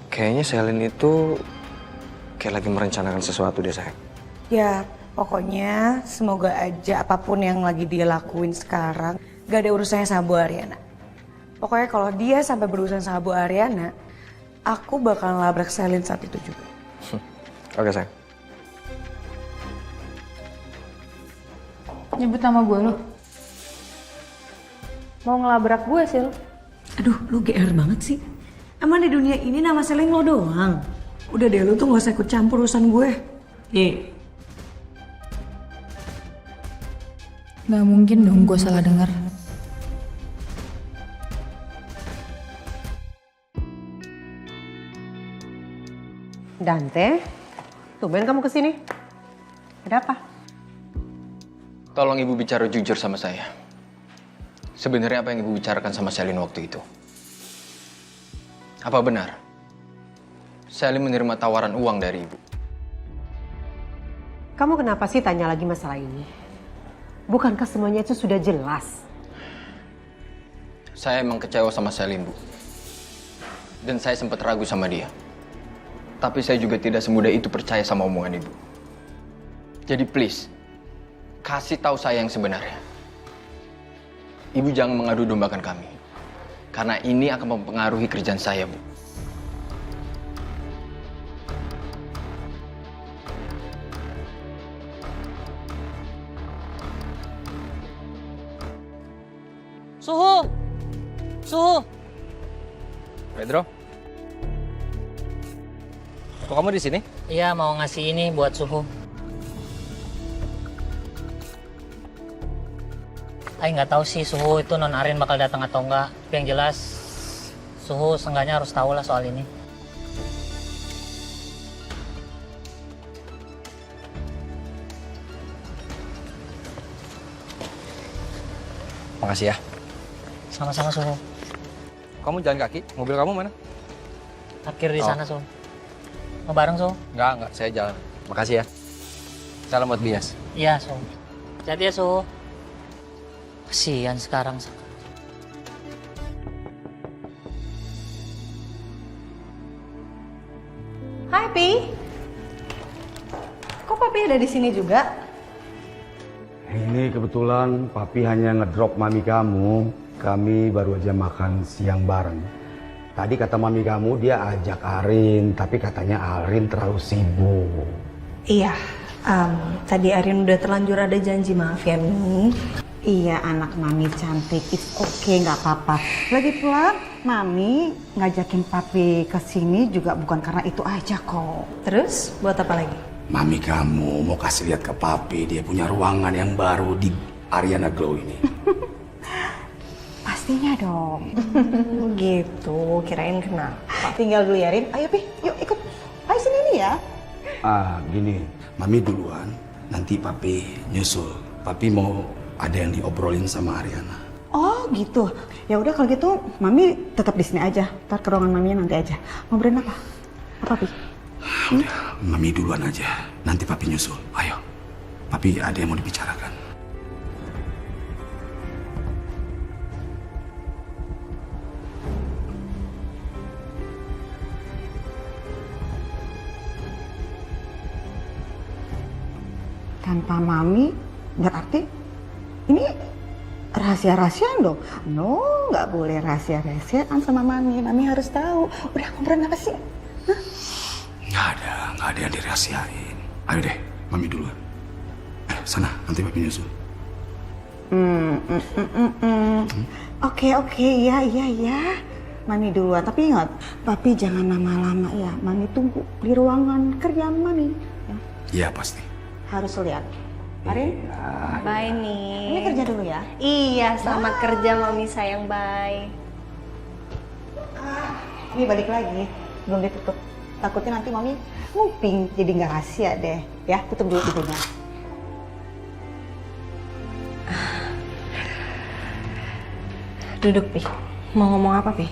Kayaknya Selin itu kayak lagi merencanakan sesuatu deh sayang. Ya pokoknya semoga aja apapun yang lagi dia lakuin sekarang gak ada urusannya sama Bu Ariana. Pokoknya kalau dia sampai berurusan sama Bu Ariana, aku bakal labrak Selin saat itu juga. Oke sayang. Nyebut nama gue lo. Mau ngelabrak gue sih lo. Aduh, lu GR banget sih. Emang di dunia ini nama Selin lo doang? Udah deh, lu tuh gak usah ikut campur urusan gue. Gak mungkin dong gue salah dengar. Dante, tumben kamu kesini. Ada apa? Tolong ibu bicara jujur sama saya. Sebenarnya apa yang ibu bicarakan sama Selin waktu itu? Apa benar Selin menerima tawaran uang dari ibu? Kamu kenapa sih tanya lagi masalah ini? Bukankah semuanya itu sudah jelas? Saya emang kecewa sama Selin, Bu. Dan saya sempat ragu sama dia. Tapi saya juga tidak semudah itu percaya sama omongan ibu. Jadi please, kasih tahu saya yang sebenarnya. Ibu jangan mengadu dombakan kami. Karena ini akan mempengaruhi kerjaan saya, Bu. Suhu! Suhu! Pedro? Kok kamu di sini? Iya, mau ngasih ini buat Suhu. Nggak tahu sih Suhu itu non Arin bakal datang atau enggak. Tapi yang jelas Suhu seenggaknya harus tahu lah soal ini. Makasih ya. Sama-sama Suhu. Kamu jalan kaki? Mobil kamu mana? Parkir di sana Suhu. Mau bareng Suhu? Enggak, saya jalan. Makasih ya. Salam buat Bias. Iya Suhu. Hati-hati ya Suhu. Kasihan sekarang. Hai Pi. Kok Papi ada di sini juga? Ini kebetulan Papi hanya ngedrop mami kamu. Kami baru aja makan siang bareng. Tadi kata mami kamu dia ajak Arin, tapi katanya Arin terlalu sibuk. Iya, tadi Arin udah terlanjur ada janji, maaf ya Mi. Iya anak mami cantik, it's okay nggak apa-apa. Lagi pula mami ngajakin papi ke sini juga bukan karena itu aja kok. Terus buat apa lagi? Mami kamu mau kasih lihat ke Papi dia punya ruangan yang baru di Ariana Glow ini. Pastinya dong. Gitu, kirain kenapa? Tinggal dulu ya Rin, ayo Pi, yuk ikut. Ayo sini nih ya. Gini, Mami duluan, nanti Papi nyusul. Papi mau ada yang diobrolin sama Ariana. Oh gitu. Ya udah kalau gitu mami tetap di sini aja. Ntar ke ruangan mami nanti aja. Mau beren apa? Apa Pi? Udah, Mami duluan aja. Nanti Papi nyusul. Ayo. Papi ada yang mau dibicarakan. Tanpa mami berarti ini rahasia-rahasiaan dong. No, nggak boleh rahasia-rahasiaan sama mami. Mami harus tahu. Udah ngobrol apa sih? Hah? Nggak ada yang dirahasiain. Ayo deh, Mami duluan. Sana, nanti Papi nyusul. Oke, iya. Mami duluan, tapi ingat, Papi jangan lama-lama ya. Mami tunggu di ruangan kerjaan Mami. Ya. Iya, pasti. Harus lihat Arin? Bye nih. Ini kerja dulu ya? Iya, selamat kerja Mami sayang, bye. Ini balik lagi, belum ditutup. Takutnya nanti Mami nguping, jadi nggak rahasia deh. Ya, tutup dulu pintunya. Duduk, Pi. Mau ngomong apa, Pi?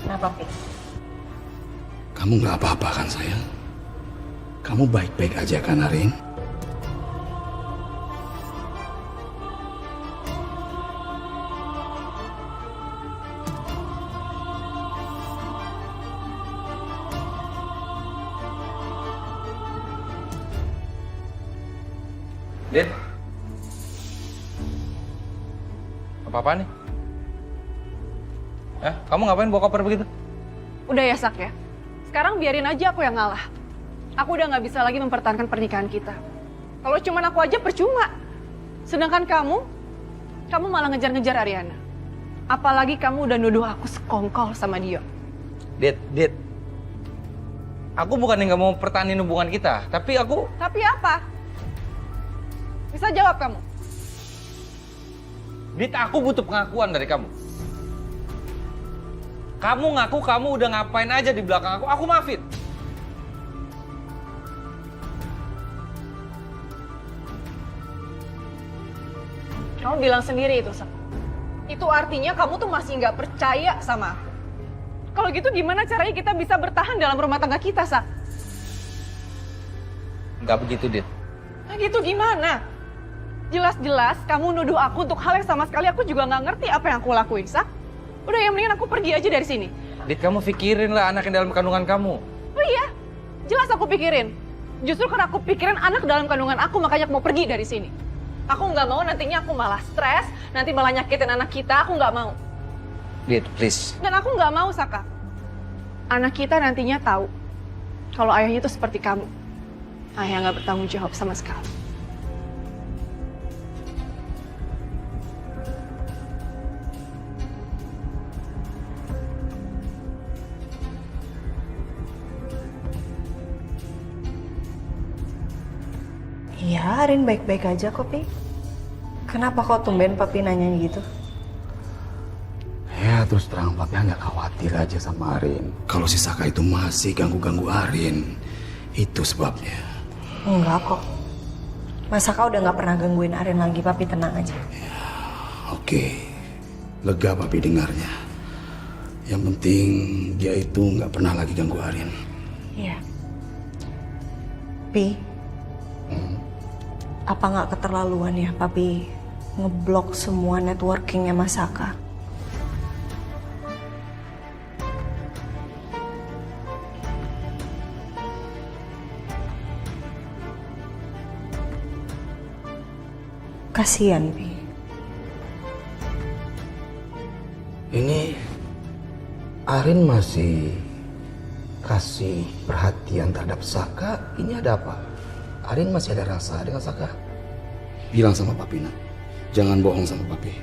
Kenapa, Pi? Kamu nggak apa-apa kan sayang? Kamu baik-baik aja kan Arin? Din. Apa-apaan nih? Kamu ngapain bawa koper begitu? Udah ya, Sak ya. Sekarang biarin aja aku yang ngalah. Aku udah nggak bisa lagi mempertahankan pernikahan kita. Kalau cuman aku aja percuma. Sedangkan kamu malah ngejar-ngejar Ariana. Apalagi kamu udah nuduh aku sekongkol sama dia. Dit. Aku bukan yang nggak mau pertahanin hubungan kita, tapi aku... Tapi apa? Bisa jawab kamu? Dit, aku butuh pengakuan dari kamu. Kamu ngaku kamu udah ngapain aja di belakang aku maafin. Kamu bilang sendiri itu, Sak. Itu artinya kamu tuh masih nggak percaya sama aku. Kalau gitu gimana caranya kita bisa bertahan dalam rumah tangga kita, Sak? Nggak begitu, Dit. Nah gitu gimana? Jelas-jelas kamu nuduh aku untuk hal yang sama sekali aku juga nggak ngerti apa yang aku lakuin, Sak. Udah yang mendingan aku pergi aja dari sini. Dit, kamu pikirin lah anak yang dalam kandungan kamu. Oh iya, jelas aku pikirin. Justru karena aku pikirin anak dalam kandungan aku, makanya aku mau pergi dari sini. Aku nggak mau nantinya aku malah stres, nanti malah nyakitin anak kita, aku nggak mau. Dit, please. Dan aku nggak mau, Saka. Anak kita nantinya tahu kalau ayahnya itu seperti kamu. Ayah nggak bertanggung jawab sama sekali. Iya, Arin baik-baik aja kok, Pi. Kenapa kok tumben Papi nanya gitu? Ya terus terang papi hanya khawatir aja sama Arin. Kalau si Saka itu masih ganggu-ganggu Arin, itu sebabnya. Enggak kok. Mas Saka udah nggak pernah gangguin Arin lagi, Papi tenang aja. Oke, lega papi dengarnya. Yang penting dia itu nggak pernah lagi ganggu Arin. Iya. Pi, apa nggak keterlaluan ya Papi ngeblok semua networkingnya Mas Saka? Kasian, Pi. Ini Arin masih kasih perhatian terhadap Saka. Ini ada apa? Arin masih ada rasa dengan Saka? Bilang sama papi nak, jangan bohong sama papi.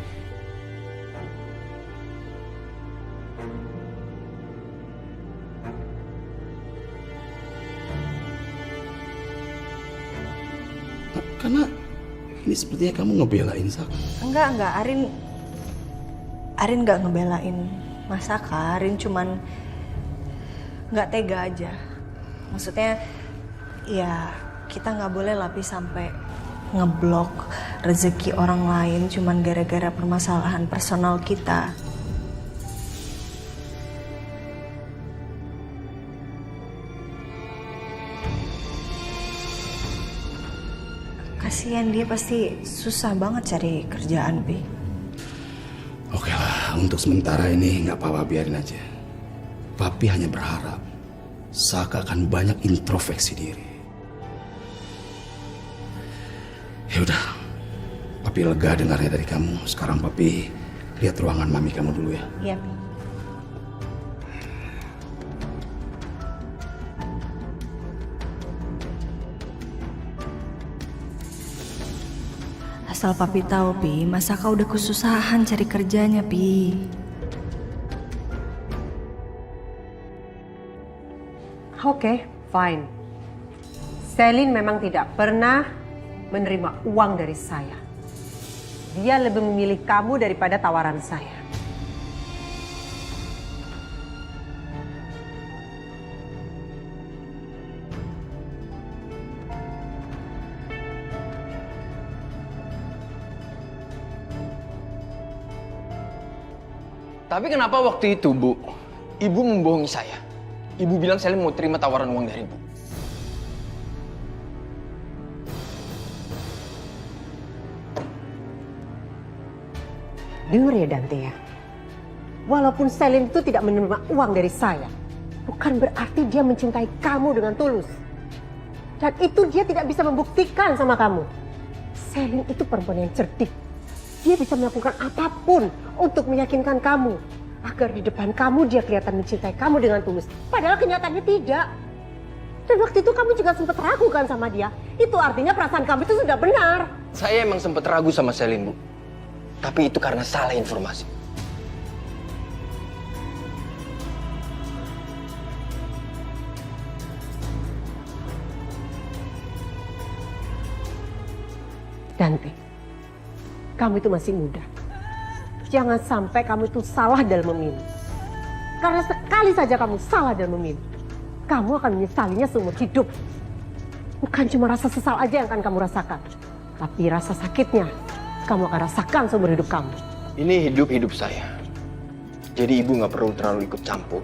Nah, karena ini sepertinya kamu ngebelain Saka. Enggak, Arin nggak ngebelain Mas Saka. Arin cuman nggak tega aja. Maksudnya, ya kita nggak boleh Pi sampai ngeblok rezeki orang lain cuman gara-gara permasalahan personal kita. Kasihan dia, pasti susah banget cari kerjaan, Pi. Oke lah, untuk sementara ini nggak apa-apa, biarin aja. Papi hanya berharap Saka akan banyak introspeksi diri. Ya udah, papi lega dengarnya dari kamu. Sekarang papi lihat ruangan mami kamu dulu ya. Iya, Pi. Asal Papi tahu, Pi, Mas Saka udah kesusahan cari kerjanya, Pi. Oke, fine. Selin memang tidak pernah menerima uang dari saya. Dia lebih memilih kamu daripada tawaran saya. Tapi kenapa waktu itu, Bu, Ibu membohongi saya? Ibu bilang Selin mau terima tawaran uang dari Ibu. Dengar ya Dante ya. Walaupun Selin itu tidak menerima uang dari saya, bukan berarti dia mencintai kamu dengan tulus. Dan itu dia tidak bisa membuktikan sama kamu. Selin itu perempuan yang cerdik. Dia bisa melakukan apapun untuk meyakinkan kamu. Agar di depan kamu dia kelihatan mencintai kamu dengan tulus. Padahal kenyataannya tidak. Dan waktu itu kamu juga sempat ragu kan sama dia. Itu artinya perasaan kamu itu sudah benar. Saya emang sempat ragu sama Selin, Bu. Tapi itu karena salah informasi. Dante, kamu itu masih muda. Jangan sampai kamu itu salah dalam memilih. Karena sekali saja kamu salah dalam memilih, kamu akan menyesalinya seumur hidup. Bukan cuma rasa sesal aja yang akan kamu rasakan, tapi rasa sakitnya kamu akan rasakan seumur hidup kamu. Ini hidup saya. Jadi Ibu nggak perlu terlalu ikut campur.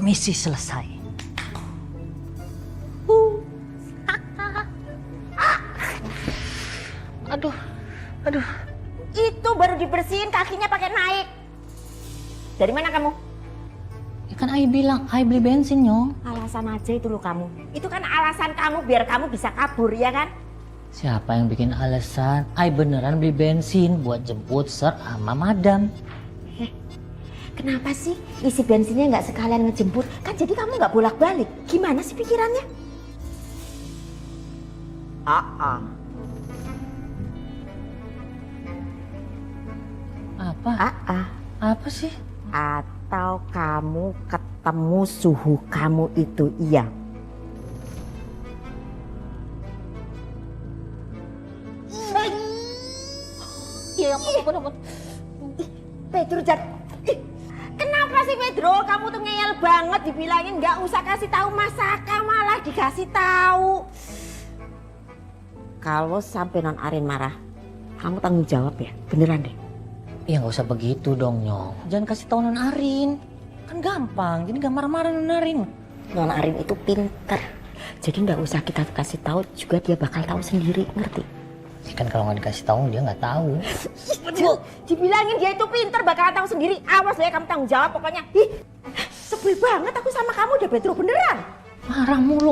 Misi selesai. Aduh. Itu baru dibersihin kakinya pakai naik. Dari mana kamu? Ya kan Ai bilang, Ai beli bensin, Nyong. Alasan aja itu loh kamu. Itu kan alasan kamu biar kamu bisa kabur, ya kan? Siapa yang bikin alasan? Ai beneran beli bensin buat jemput Ser sama Madam. Kenapa sih isi bensinnya nggak sekalian ngejemput? Kan jadi kamu nggak bolak-balik. Gimana sih pikirannya? Apa? Apa sih? Atau kamu ketemu suhu kamu itu, iya? Iya, ampun. Pedro, kenapa sih Pedro? Kamu tuh ngeyel banget, dibilangin nggak usah kasih tahu Masaka, malah dikasih tahu. Kalau sampai Non Arin marah, kamu tanggung jawab ya, beneran deh. Ya nggak usah begitu dong, Nyong. Jangan kasih tahu Non Arin. Kan gampang, jadi nggak marah-marah Non Arin. Non Arin itu pinter, jadi nggak usah kita kasih tahu juga dia bakal tahu sendiri, ngerti? Kan kalau nggak dikasih tahu dia nggak tahu. Dibilangin dia itu pinter bakal tahu sendiri. Awas ya kamu tanggung jawab pokoknya. Sebel banget aku sama kamu udah Pedro beneran. Marah mulu.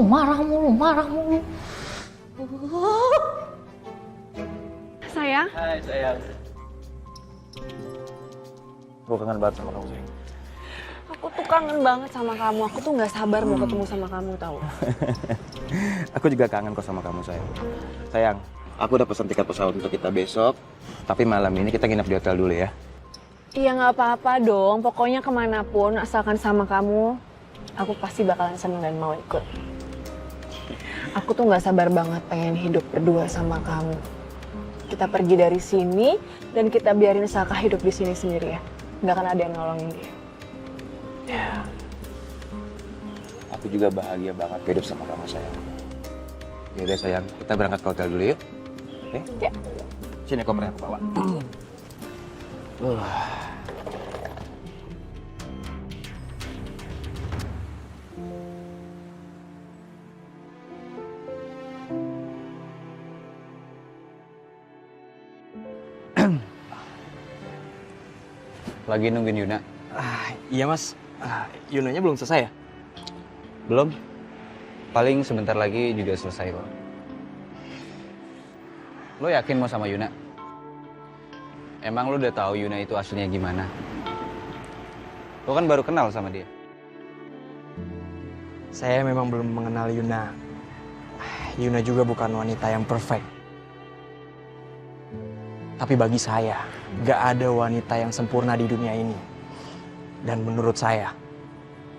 Sayang. Hai sayang. Gue kangen banget sama kamu sayang. Aku tuh kangen banget sama kamu. Aku tuh nggak sabar mau ketemu sama kamu, tahu. Aku juga kangen kok sama kamu sayang. Sayang, aku udah pesen tiket pesawat untuk kita besok. Tapi malam ini kita nginep di hotel dulu ya. Iya nggak apa-apa dong. Pokoknya kemanapun asalkan sama kamu, aku pasti bakalan seneng dan mau ikut. Aku tuh nggak sabar banget pengen hidup berdua sama kamu. Kita pergi dari sini dan kita biarin Saka hidup di sini sendiri ya. Nggak akan ada yang nolongin dia. Ya. Aku juga bahagia banget hidup sama kamu sayang. Yaudah sayang, kita berangkat ke hotel dulu yuk. Oke? Ya. Sini kopernya aku bawa. Lagi nungguin Yuna. Iya mas, Yunanya belum selesai ya? Belum. Paling sebentar lagi juga selesai kok. Lo yakin mau sama Yuna? Emang lu udah tahu Yuna itu aslinya gimana? Lu kan baru kenal sama dia. Saya memang belum mengenal Yuna. Yuna juga bukan wanita yang perfect. Tapi bagi saya, gak ada wanita yang sempurna di dunia ini. Dan menurut saya,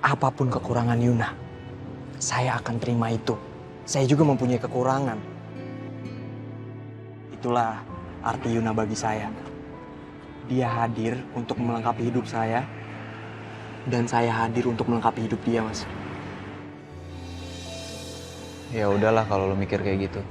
apapun kekurangan Yuna, saya akan terima itu. Saya juga mempunyai kekurangan. Itulah arti Yuna bagi saya. Dia hadir untuk melengkapi hidup saya, dan saya hadir untuk melengkapi hidup dia, Mas. Ya udahlah kalau lu mikir kayak gitu.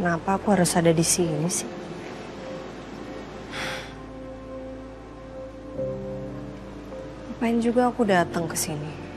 Kenapa aku harus ada di sini sih? Ngapain juga aku datang ke sini?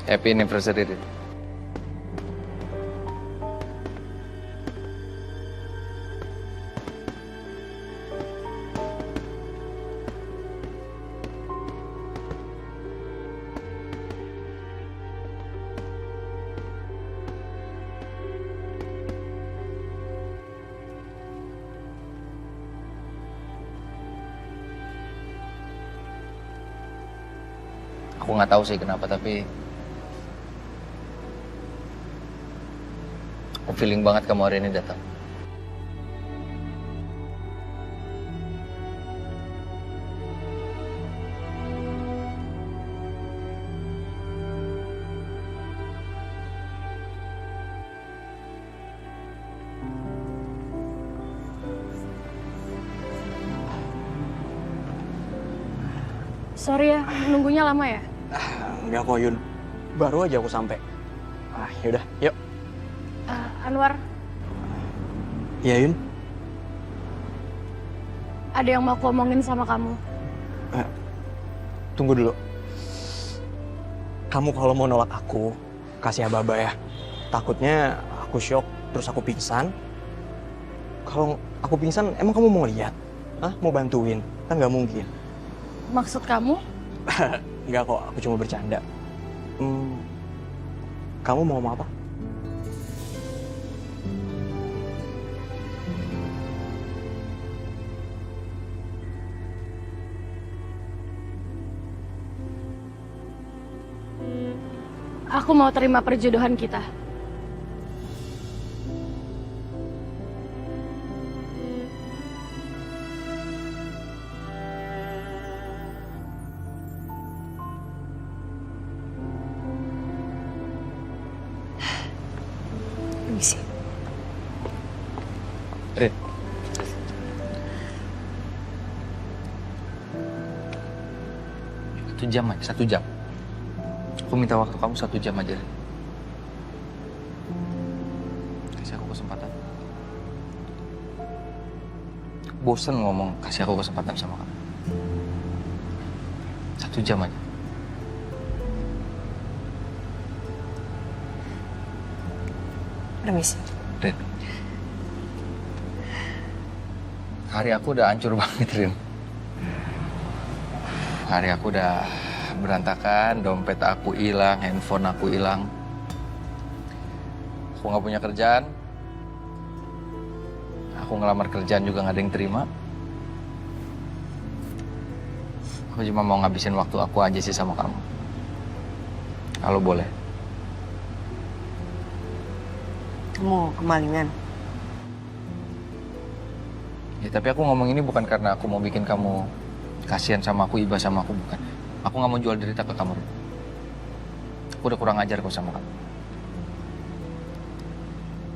Happy anniversary, Rin. Aku nggak tahu sih kenapa, tapi aku feeling banget kamu hari ini datang. Sorry ya, nunggunya lama ya? Enggak kok, Yun. Baru aja aku sampai. Yaudah, yuk. Anwar, Iya, Yun. ada yang mau aku omongin sama kamu. Tunggu dulu. Kamu kalau mau nolak aku, kasih aba-aba ya. Takutnya aku shock, terus aku pingsan. Kalau aku pingsan, emang kamu mau lihat? Hah? Mau bantuin? Kan nggak mungkin. Maksud kamu? Enggak kok, aku cuma bercanda. Kamu mau ngomong apa? Aku mau terima perjodohan kita. Permisi. Rin. Satu jam aja, 1 jam. Aku minta waktu kamu 1 jam aja. Kasih aku kesempatan. Bosen ngomong, kasih aku kesempatan sama kamu. 1 jam aja. Permisi. Rin. Hari aku udah hancur banget, Rin. Hari aku udah berantakan, dompet aku hilang, handphone aku hilang. Aku nggak punya kerjaan. Aku ngelamar kerjaan juga nggak ada yang terima. Aku cuma mau ngabisin waktu aku aja sih sama kamu. Kalau boleh. Kamu kemalingan? Ya, tapi aku ngomong ini bukan karena aku mau bikin kamu kasihan sama aku, iba sama aku, bukan. Aku nggak mau jual derita ke kamu. Aku udah kurang ajar kok sama kamu.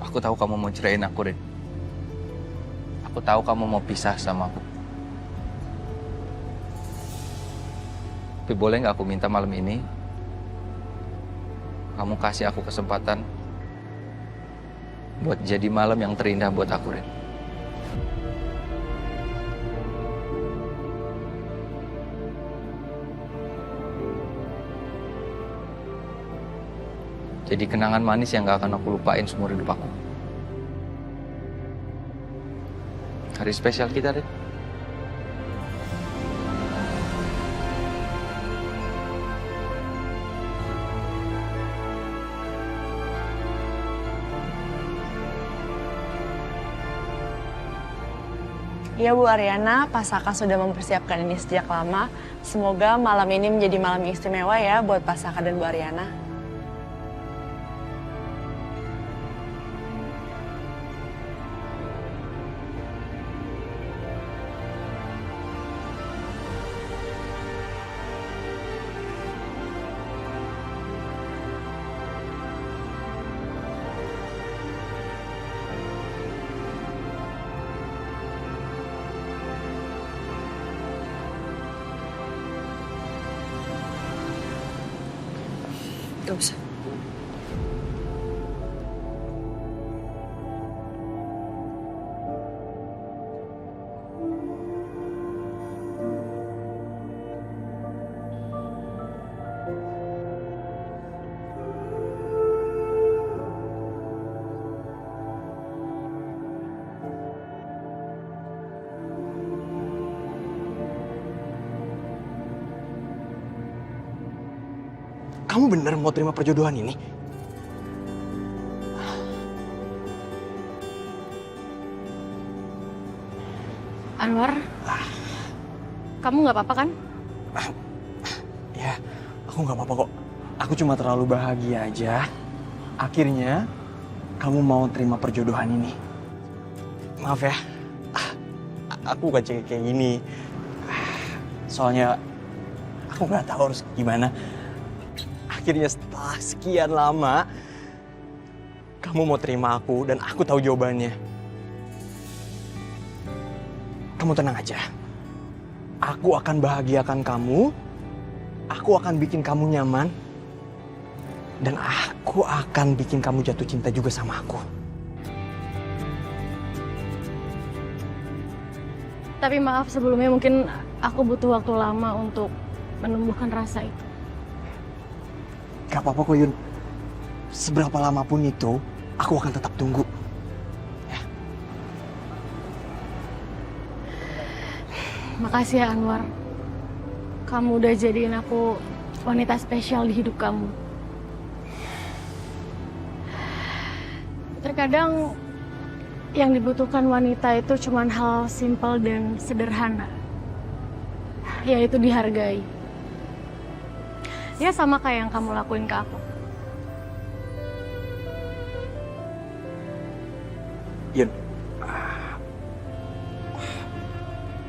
Aku tahu kamu mau ceraiin aku, Rin. Aku tahu kamu mau pisah sama aku. Tapi boleh nggak aku minta malam ini kamu kasih aku kesempatan buat jadi malam yang terindah buat aku, Rin. Jadi kenangan manis yang gak akan aku lupain seumur hidup aku. Hari spesial kita, Rin. Iya Bu Ariana, Pak Saka sudah mempersiapkan ini sejak lama. Semoga malam ini menjadi malam yang istimewa ya buat Pak Saka dan Bu Ariana. Gak usah. Kamu bener mau terima perjodohan ini? Anwar, kamu nggak apa-apa kan? Ya, aku nggak apa-apa kok. Aku cuma terlalu bahagia aja. Akhirnya, kamu mau terima perjodohan ini. Maaf ya, aku gak cengeng kayak gini. Soalnya, aku nggak tahu harus gimana. Akhirnya setelah sekian lama, kamu mau terima aku dan aku tahu jawabannya. Kamu tenang aja. Aku akan bahagiakan kamu. Aku akan bikin kamu nyaman. Dan aku akan bikin kamu jatuh cinta juga sama aku. Tapi maaf sebelumnya mungkin aku butuh waktu lama untuk menumbuhkan rasa itu. Gak apa-apa kok Yun. Seberapa lama pun itu, aku akan tetap tunggu. Ya. Makasih ya Anwar. Kamu udah jadiin aku wanita spesial di hidup kamu. Terkadang yang dibutuhkan wanita itu cuma hal simpel dan sederhana. Yaitu dihargai. Ya sama kayak yang kamu lakuin ke aku. Yun,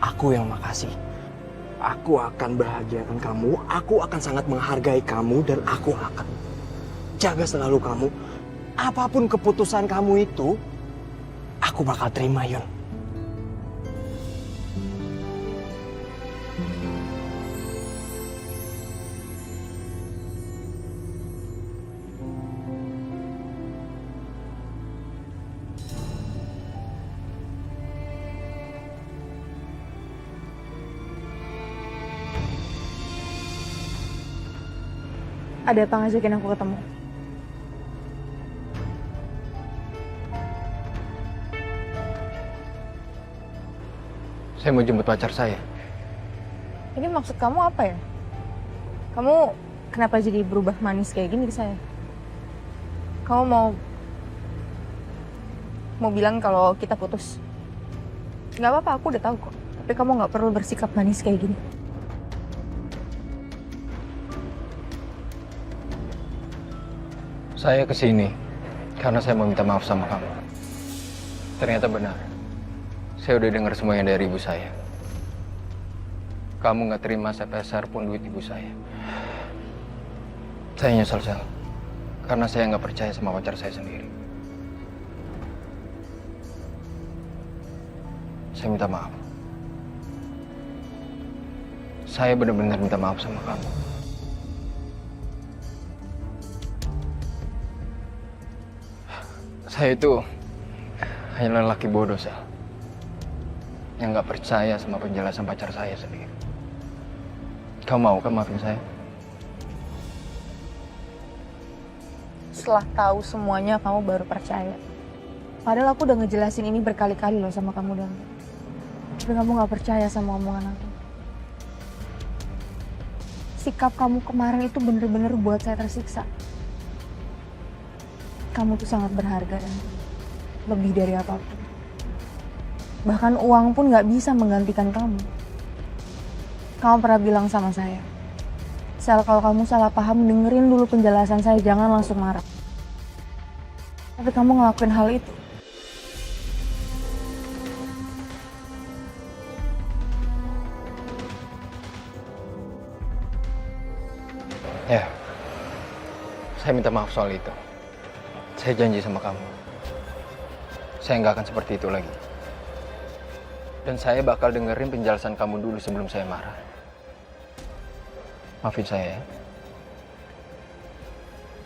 aku yang makasih. Aku akan bahagiakan kamu, aku akan sangat menghargai kamu, dan aku akan jaga selalu kamu. Apapun keputusan kamu itu, aku bakal terima, Yun. Ada apa ngajakin aku ketemu? Saya mau jemput pacar saya. Ini maksud kamu apa ya? Kamu kenapa jadi berubah manis kayak gini ke saya? Kamu mau bilang kalau kita putus? Nggak apa-apa, aku udah tahu kok. Tapi kamu nggak perlu bersikap manis kayak gini. Saya kesini karena saya mau minta maaf sama kamu. Ternyata benar. Saya udah dengar semuanya dari ibu saya. Kamu nggak terima sepeser pun duit ibu saya. Saya nyesel, Sel. Karena saya nggak percaya sama pacar saya sendiri. Saya minta maaf. Saya benar-benar minta maaf sama kamu. Saya itu hanya lelaki bodoh, Sel. Yang nggak percaya sama penjelasan pacar saya sendiri. Kamu mau kan maafin saya? Setelah tahu semuanya, kamu baru percaya. Padahal aku udah ngejelasin ini berkali-kali loh sama kamu, dan tapi kamu gak percaya sama omongan aku. Sikap kamu kemarin itu bener-bener buat saya tersiksa. Kamu tuh sangat berharga, dan lebih dari apapun. Bahkan uang pun gak bisa menggantikan kamu. Kamu pernah bilang sama saya, Sel, kalau kamu salah paham, dengerin dulu penjelasan saya, jangan langsung marah. Tapi kamu ngelakuin hal itu. Ya, saya minta maaf soal itu. Saya janji sama kamu, saya nggak akan seperti itu lagi. Dan saya bakal dengerin penjelasan kamu dulu sebelum saya marah. Maafin saya ya.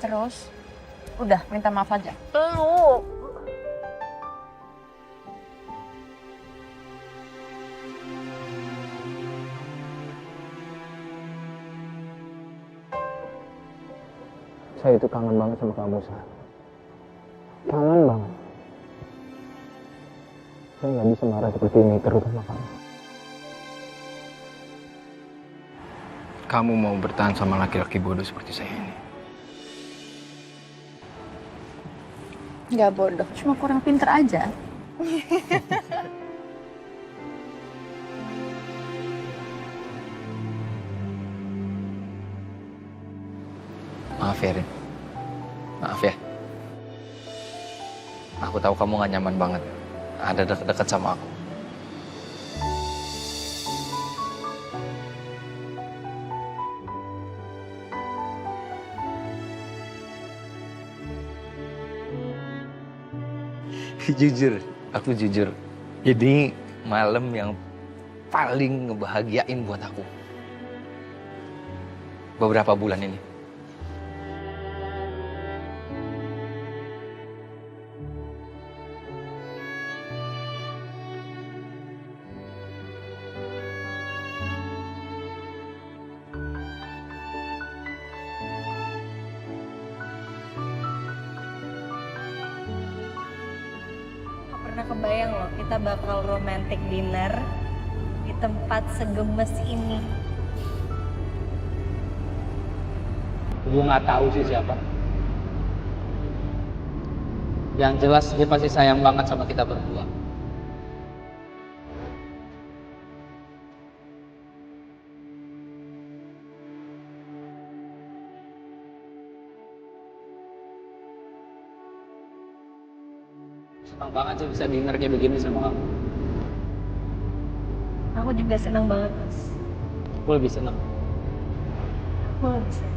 Terus, udah minta maaf aja. Belum. Saya itu kangen banget sama kamu, Sa. Kangen banget. Saya nggak bisa marah seperti ini terus sama kamu. Kamu mau bertahan sama laki-laki bodoh seperti saya ini? Nggak bodoh, cuma kurang pinter aja. Maaf ya, Rin. Maaf ya. Aku tahu kamu gak nyaman banget ada deket-deket sama aku. Jujur, aku jujur. Jadi malam yang paling ngebahagiain buat aku beberapa bulan ini. Pernah kebayang loh kita bakal romantic dinner di tempat segemes ini. Gue nggak tahu sih siapa. Yang jelas dia pasti sayang banget sama kita berdua. Senang banget sih bisa dinner kayak begini sama kamu. Aku juga senang banget, Mas. Gue lebih senang. Aku lebih senang.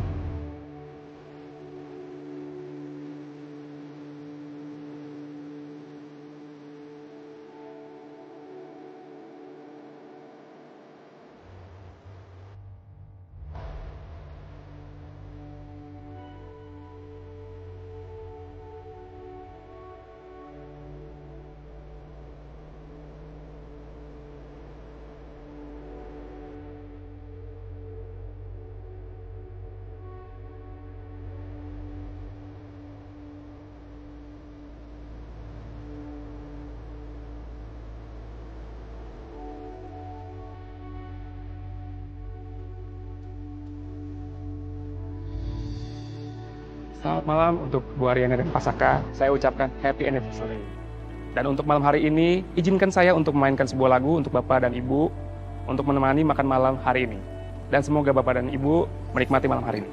Selamat malam untuk Bu Ariana dan Pak Saka. Saya ucapkan happy anniversary. Dan untuk malam hari ini, izinkan saya untuk memainkan sebuah lagu untuk Bapak dan Ibu untuk menemani makan malam hari ini. Dan semoga Bapak dan Ibu menikmati malam hari ini.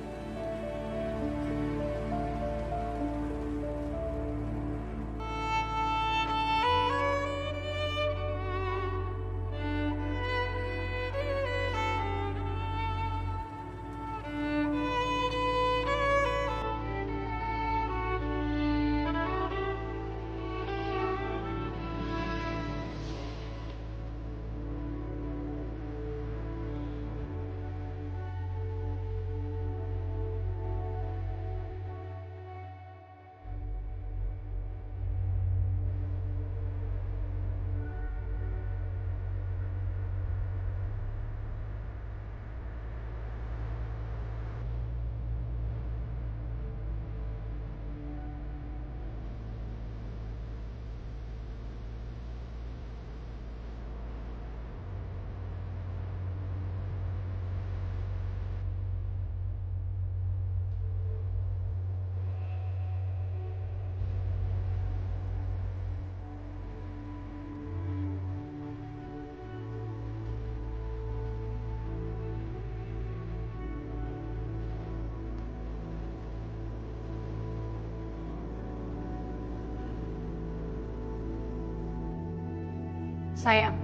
Sayang,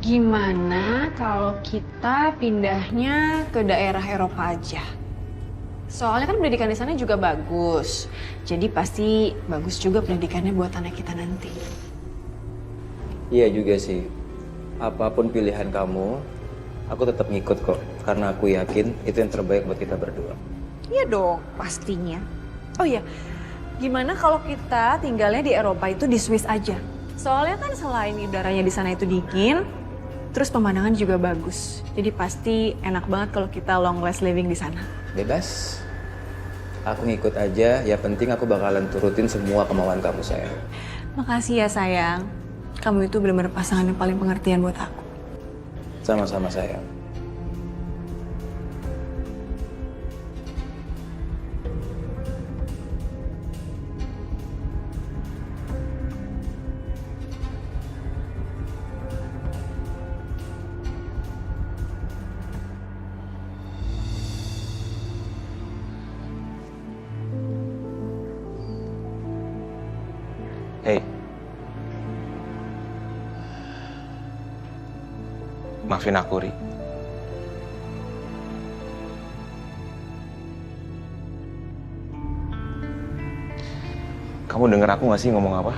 gimana kalau kita pindahnya ke daerah Eropa aja? Soalnya kan pendidikan di sana juga bagus. Jadi pasti bagus juga pendidikannya buat anak kita nanti. Iya juga sih. Apapun pilihan kamu, aku tetap ngikut kok. Karena aku yakin itu yang terbaik buat kita berdua. Iya dong, pastinya. Oh iya, gimana kalau kita tinggalnya di Eropa itu di Swiss aja? Soalnya kan selain udaranya di sana itu dingin, terus pemandangan juga bagus. Jadi pasti enak banget kalau kita long last living di sana. Bebas. Aku ngikut aja, ya penting aku bakalan turutin semua kemauan kamu, sayang. Makasih ya sayang. Kamu itu benar-benar pasangan yang paling pengertian buat aku. Sama-sama, sayang. Hey. Maafin aku, Ri. Kamu denger aku gak sih ngomong apa?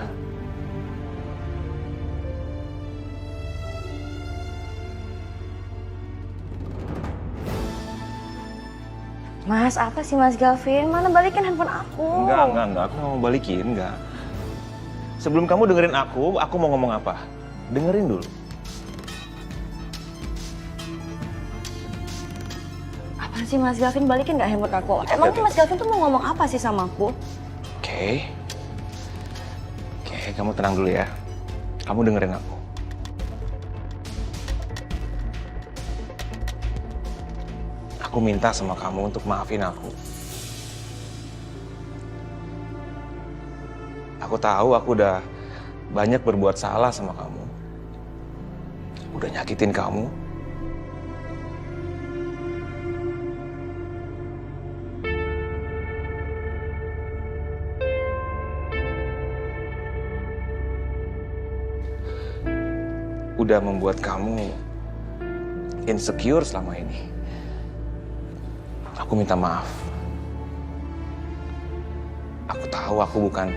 Mas, apa sih Mas Galvin? Mana balikin handphone aku? Enggak. Aku gak mau balikin, enggak. Sebelum kamu dengerin aku mau ngomong apa? Dengerin dulu. Apaan sih Mas Galvin? Balikin nggak handphone aku? Emangnya Mas Galvin tuh mau ngomong apa sih sama aku? Oke, kamu tenang dulu ya. Kamu dengerin aku. Aku minta sama kamu untuk maafin aku. Aku tahu aku udah banyak berbuat salah sama kamu. Udah nyakitin kamu. Udah membuat kamu insecure selama ini. Aku minta maaf. Aku tahu aku bukan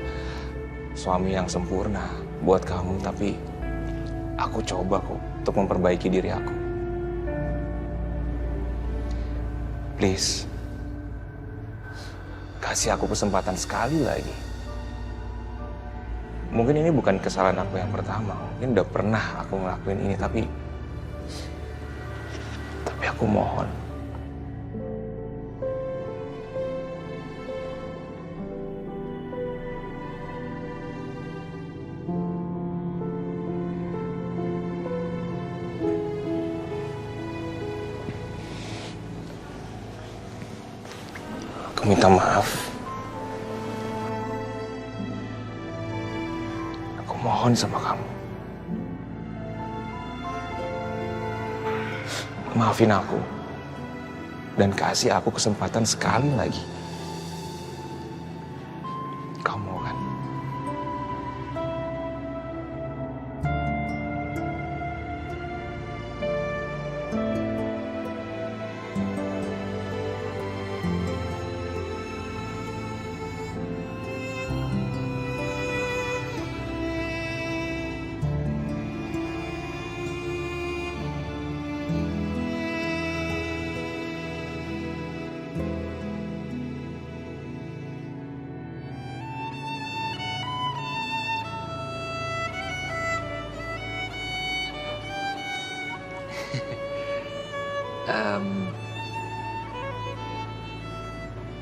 suami yang sempurna buat kamu, tapi aku coba kok untuk memperbaiki diri aku. Please, kasih aku kesempatan sekali lagi. Mungkin ini bukan kesalahan aku yang pertama, mungkin udah pernah aku ngelakuin ini, tapi aku mohon. Aku minta maaf. mohon sama kamu. Maafin aku. Dan kasih aku kesempatan sekali lagi. Kau mau kan?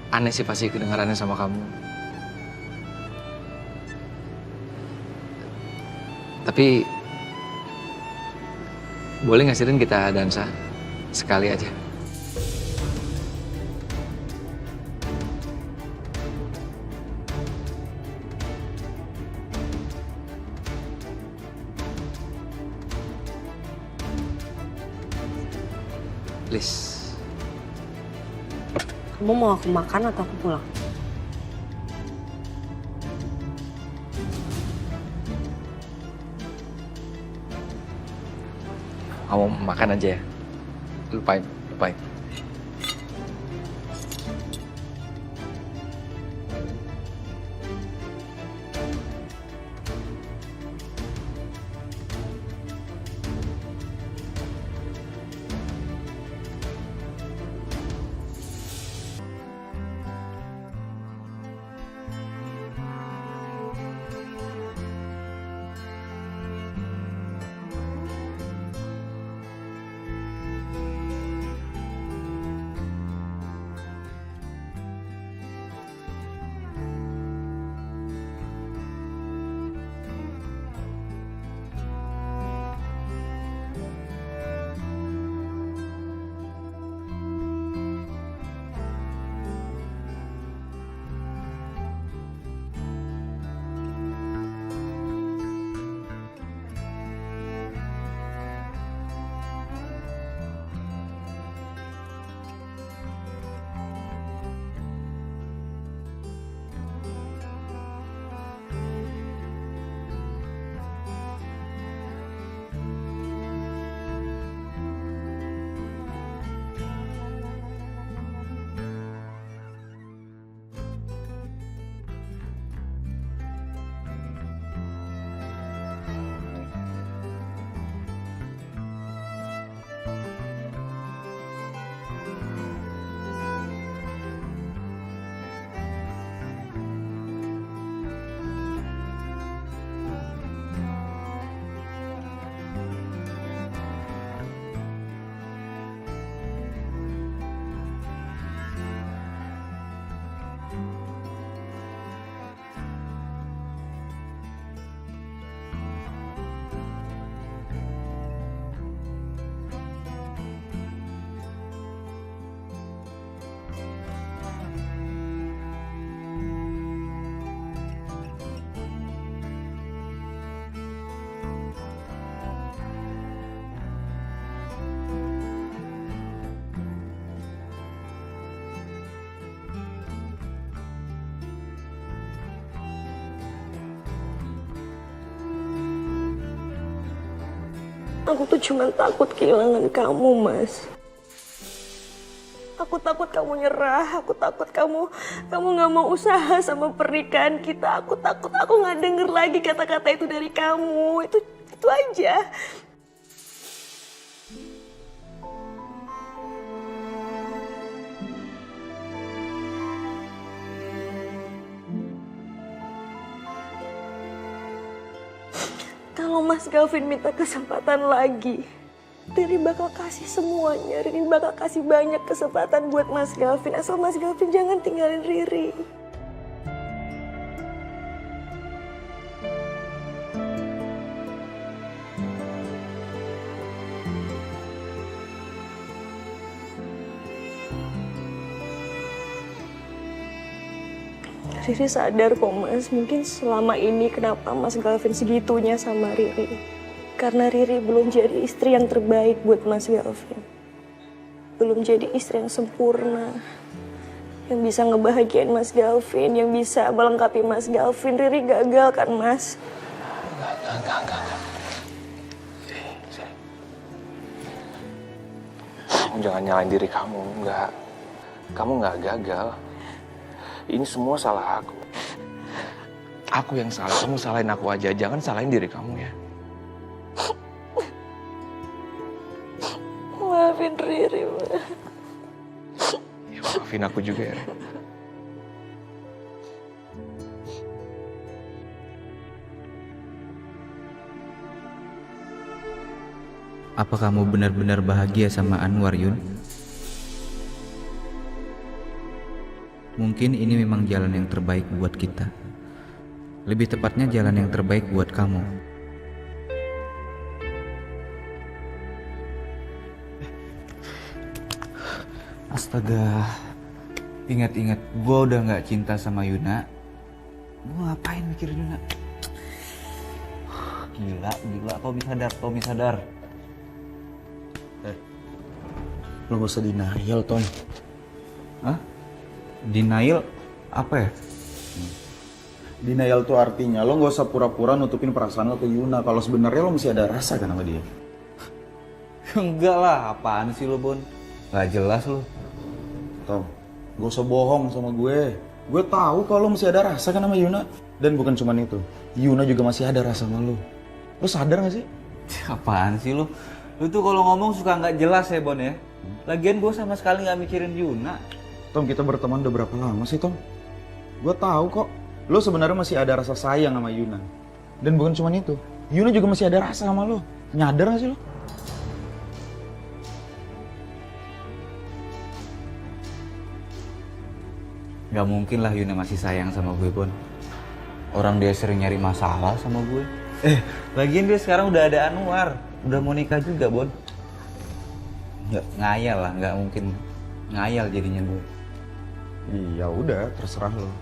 Aneh sih pasti kedengarannya sama kamu. Tapi boleh nggak sih Rin kita dansa sekali aja? Please. Kamu mau aku makan atau aku pulang? Kamu makan aja ya. Lupain. Aku tuh cuma takut kehilangan kamu, Mas. Aku takut kamu nyerah, aku takut kamu nggak mau usaha sama pernikahan kita. Aku takut aku nggak denger lagi kata-kata itu dari kamu. Itu aja. Kalau Mas Gavin minta kesempatan lagi, Riri bakal kasih semuanya. Riri bakal kasih banyak kesempatan buat Mas Gavin. Asal Mas Gavin jangan tinggalin Riri. Riri sadar kok Mas, mungkin selama ini kenapa Mas Galvin segitunya sama Riri. Karena Riri belum jadi istri yang terbaik buat Mas Galvin. Belum jadi istri yang sempurna. Yang bisa ngebahagiain Mas Galvin, yang bisa melengkapi Mas Galvin. Riri gagal kan Mas? Enggak. Kamu jangan nyalain diri kamu, enggak. Kamu nggak gagal. Ini semua salah aku. Aku yang salah, kamu salahin aku aja. Jangan salahin diri kamu ya. Maafin Riri, Ma. Ya, maafin aku juga ya. Apa kamu benar-benar bahagia sama Anwar, Yun? Mungkin ini memang jalan yang terbaik buat kita. Lebih tepatnya jalan yang terbaik buat kamu. Astaga, ingat-ingat, gue udah gak cinta sama Yuna. Gue ngapain mikir Yuna? Gila, Tommy sadar. Lo gak usah denial, Tom. Hah? Denial apa ya? Denial tuh artinya lo gak usah pura-pura nutupin perasaan lo ke Yuna kalau sebenarnya lo masih ada rasa kan sama dia. Enggak lah, apaan sih lo, Bon? Gak jelas lo. Tom, gak usah bohong sama gue. Gue tahu kalau lo masih ada rasa kan sama Yuna. Dan bukan cuma itu, Yuna juga masih ada rasa sama lo. Lo sadar gak sih? Apaan sih lo? Lo tuh kalau ngomong suka nggak jelas ya, Bon ya. Lagian gue sama sekali nggak mikirin Yuna. Tom, kita berteman udah berapa lama sih, Tom? Gue tahu kok, lo sebenarnya masih ada rasa sayang sama Yuna. Dan bukan cuma itu, Yuna juga masih ada rasa sama lo. Nyadar gak sih lo? Gak mungkin lah Yuna masih sayang sama gue, Bon. Orang dia sering nyari masalah sama gue. Lagian dia sekarang udah ada Anwar. Udah mau nikah juga, Bon. Nggak, ngayal lah, nggak mungkin ngayal jadinya gue. Iya udah, terserah lo.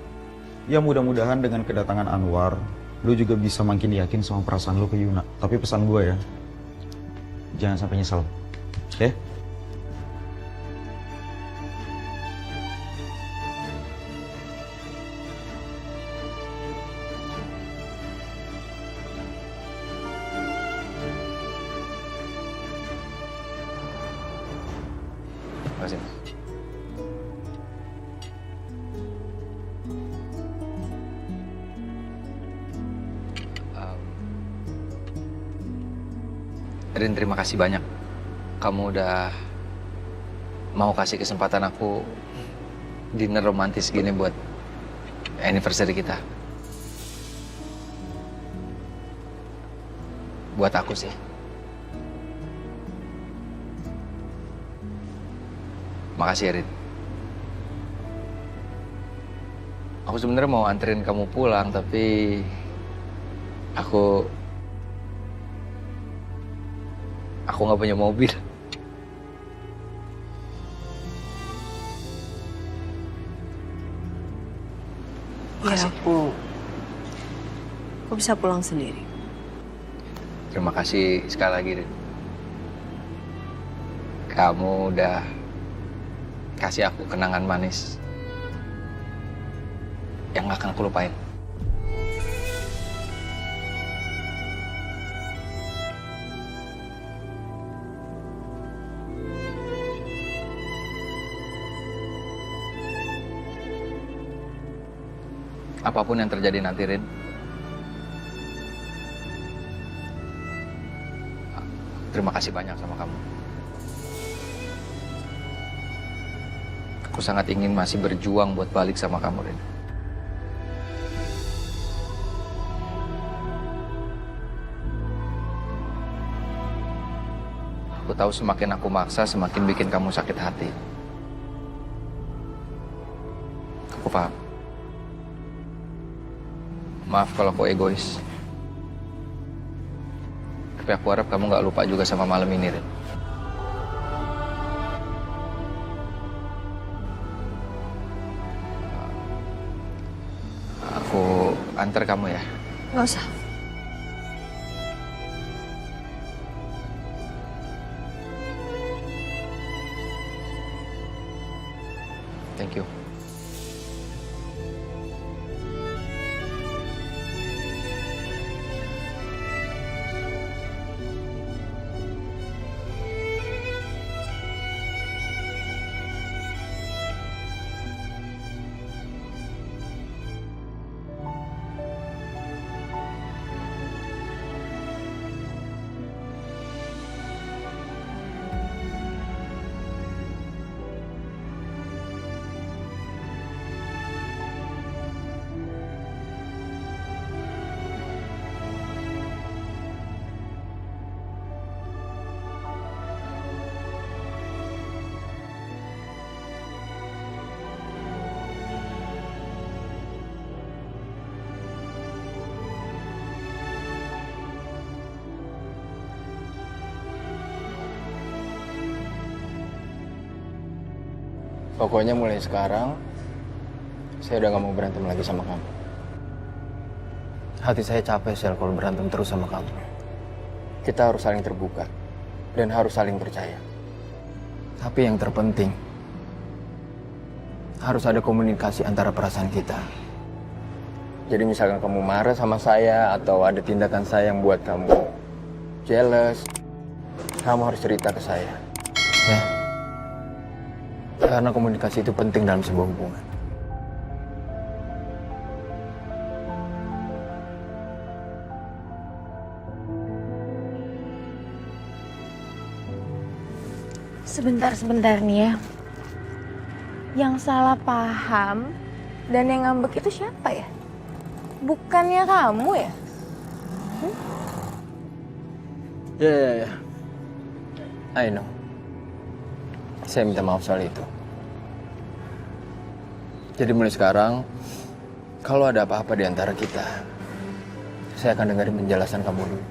Ya mudah-mudahan dengan kedatangan Anwar, lo juga bisa makin yakin sama perasaan lo ke Yuna. Tapi pesan gue ya, jangan sampai nyesel. Oke? Makasih. Rin, terima kasih banyak. Kamu udah mau kasih kesempatan aku dinner romantis gini buat anniversary kita. Buat aku sih. Makasih ya, Rin. Aku sebenarnya mau anterin kamu pulang, tapi aku nggak punya mobil. Ya, aku bisa pulang sendiri. Terima kasih sekali lagi, Rin. Kamu udah kasih aku kenangan manis yang gak akan aku lupain. Apapun yang terjadi nanti, Rin, terima kasih banyak sama kamu. Aku sangat ingin masih berjuang buat balik sama kamu, Rin. Aku tahu semakin aku maksa, semakin bikin kamu sakit hati. Aku paham. Maaf kalau aku egois. Tapi aku harap kamu gak lupa juga sama malam ini, Rin. antar kamu ya. Nggak usah. Thank you. Pokoknya mulai sekarang, saya udah gak mau berantem lagi sama kamu. Hati saya capek, Sel, kalau berantem terus sama kamu. Kita harus saling terbuka, dan harus saling percaya. Tapi yang terpenting, harus ada komunikasi antara perasaan kita. Jadi misalkan kamu marah sama saya, atau ada tindakan saya yang buat kamu jealous, kamu harus cerita ke saya. Ya? Karena komunikasi itu penting dalam sebuah hubungan. Sebentar nih ya. Yang salah paham dan yang ngambek itu siapa ya? Bukannya kamu ya? Ya. I know. Saya minta maaf soal itu. Jadi mulai sekarang, kalau ada apa-apa di antara kita, saya akan dengerin penjelasan kamu dulu.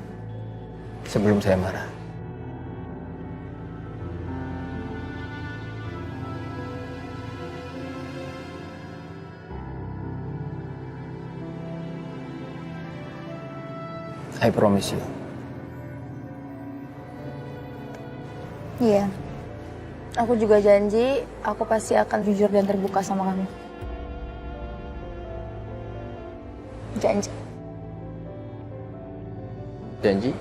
Sebelum saya marah. I promise you. Iya. Aku juga janji, aku pasti akan jujur dan terbuka sama kamu. Janji. Janji?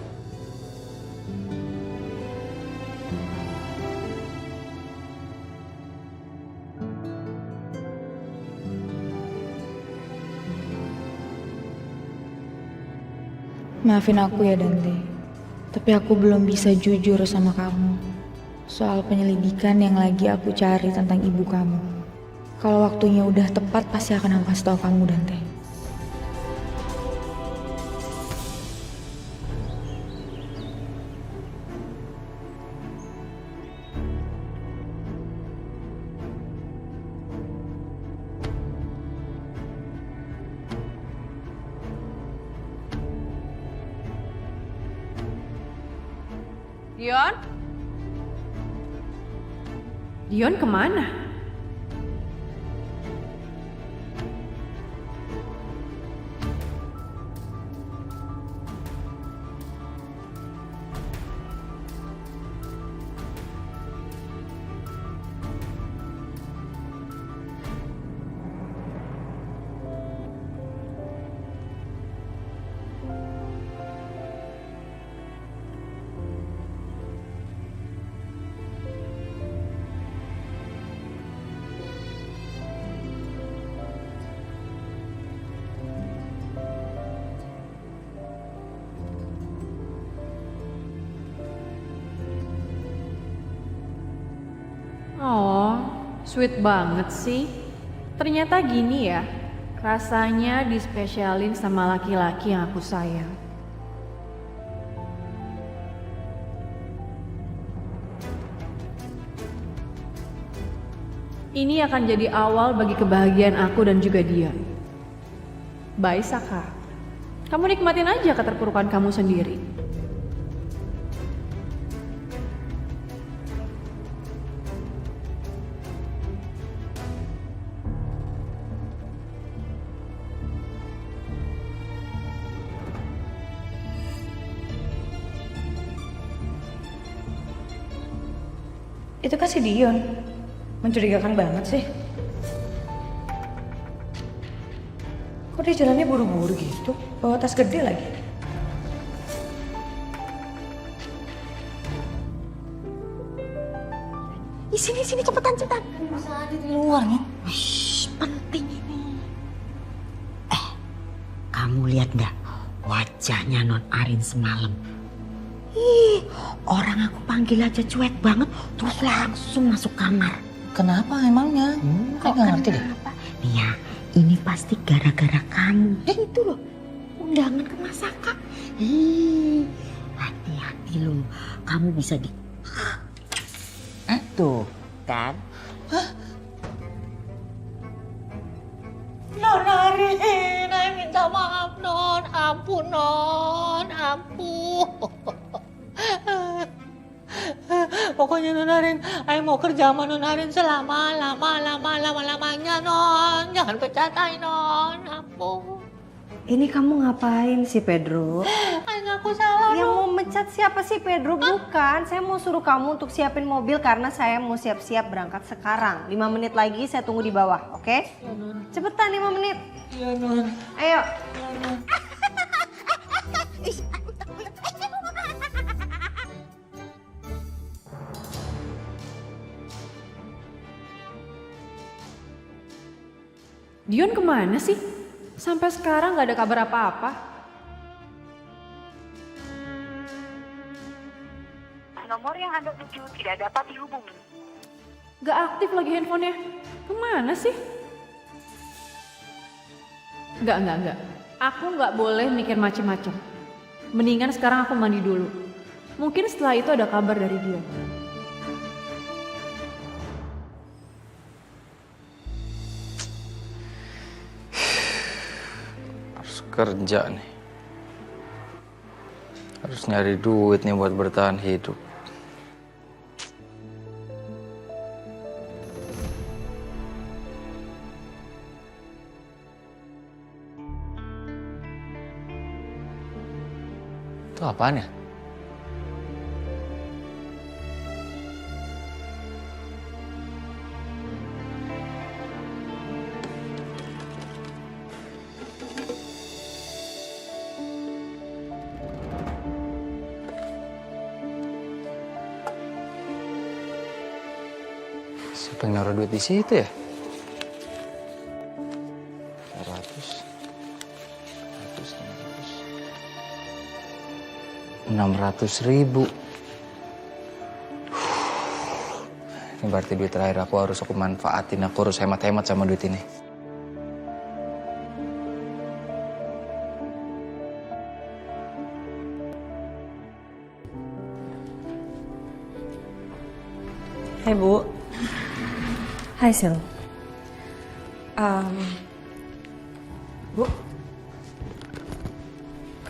Maafin aku ya Dante, tapi aku belum bisa jujur sama kamu soal penyelidikan yang lagi aku cari tentang ibu kamu. Kalau waktunya udah tepat, pasti akan aku kasih tahu kamu, Dante. Dion? Dion kemana? Oh, sweet banget sih. Ternyata gini ya, rasanya dispesialin sama laki-laki yang aku sayang. Ini akan jadi awal bagi kebahagiaan aku dan juga dia. Bye, Saka. Kamu nikmatin aja keterpurukan kamu sendiri. Itu kan si Dion. Mencurigakan banget sih. Kok dia jalannya buru-buru gitu? Bawa tas gede lagi. Sini cepetan. Bisa ada di luar nih. Penting ini. Kamu lihat nggak wajahnya Non Arin semalam? Ih, orang aku panggil aja cuek banget, terus langsung masuk kamar. Kenapa emangnya? Saya nggak ngerti deh. Nih ya, ini pasti gara-gara kamu. Itu loh, undangan ke Masaka. Ih, hati-hati loh, kamu bisa di... Tuh, kan? Non Arin, saya minta maaf Non, ampun Non, ampun. Pokoknya Non Arin, saya mau kerja sama Non Arin selama-lamanya Non. Jangan pecat saya Non, ampun. Ini kamu ngapain sih, Pedro? Aku salah. Yang mau mecat siapa sih, Pedro? Bukan, saya mau suruh kamu untuk siapin mobil karena saya mau siap-siap berangkat sekarang. 5 menit lagi saya tunggu di bawah, oke? Cepetan 5 menit. Iya, Non. Ayo. Dion kemana sih? Sampai sekarang nggak ada kabar apa-apa. Nomor yang Anda tuju tidak dapat dihubungi. Nggak aktif lagi handphonenya. Kemana sih? Nggak. Aku nggak boleh mikir macem-macem. Mendingan sekarang aku mandi dulu. Mungkin setelah itu ada kabar dari dia. Kerja nih, harus nyari duit nih buat bertahan hidup. Itu apaan ya? Siapa yang naruh duit di situ ya? 600.000. Ini berarti duit terakhir aku harus manfaatin. Aku harus hemat-hemat sama duit ini. Hai Bu. Hai Sil. Bu,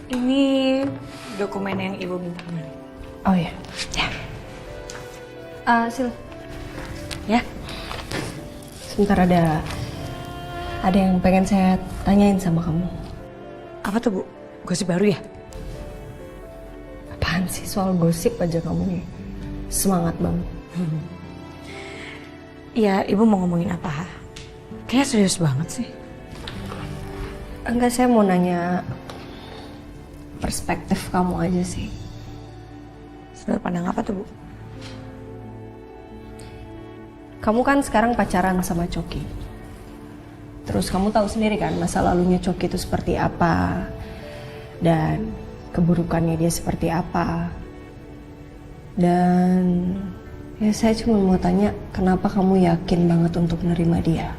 ini dokumen yang Ibu minta kemarin. Oh ya. Ya. Sil. Ya. Sebentar ada yang pengen saya tanyain sama kamu. Apa tuh Bu? Gosip baru ya? Apaan sih soal gosip aja kamu nih? Semangat banget. Iya, Ibu mau ngomongin apa? Kayaknya serius banget sih. Enggak, saya mau nanya perspektif kamu aja sih. Sudut pandang apa tuh, Bu? Kamu kan sekarang pacaran sama Coki. Terus kamu tahu sendiri kan masa lalunya Coki itu seperti apa. Dan keburukannya dia seperti apa. Dan ya saya cuma mau tanya kenapa kamu yakin banget untuk menerima dia?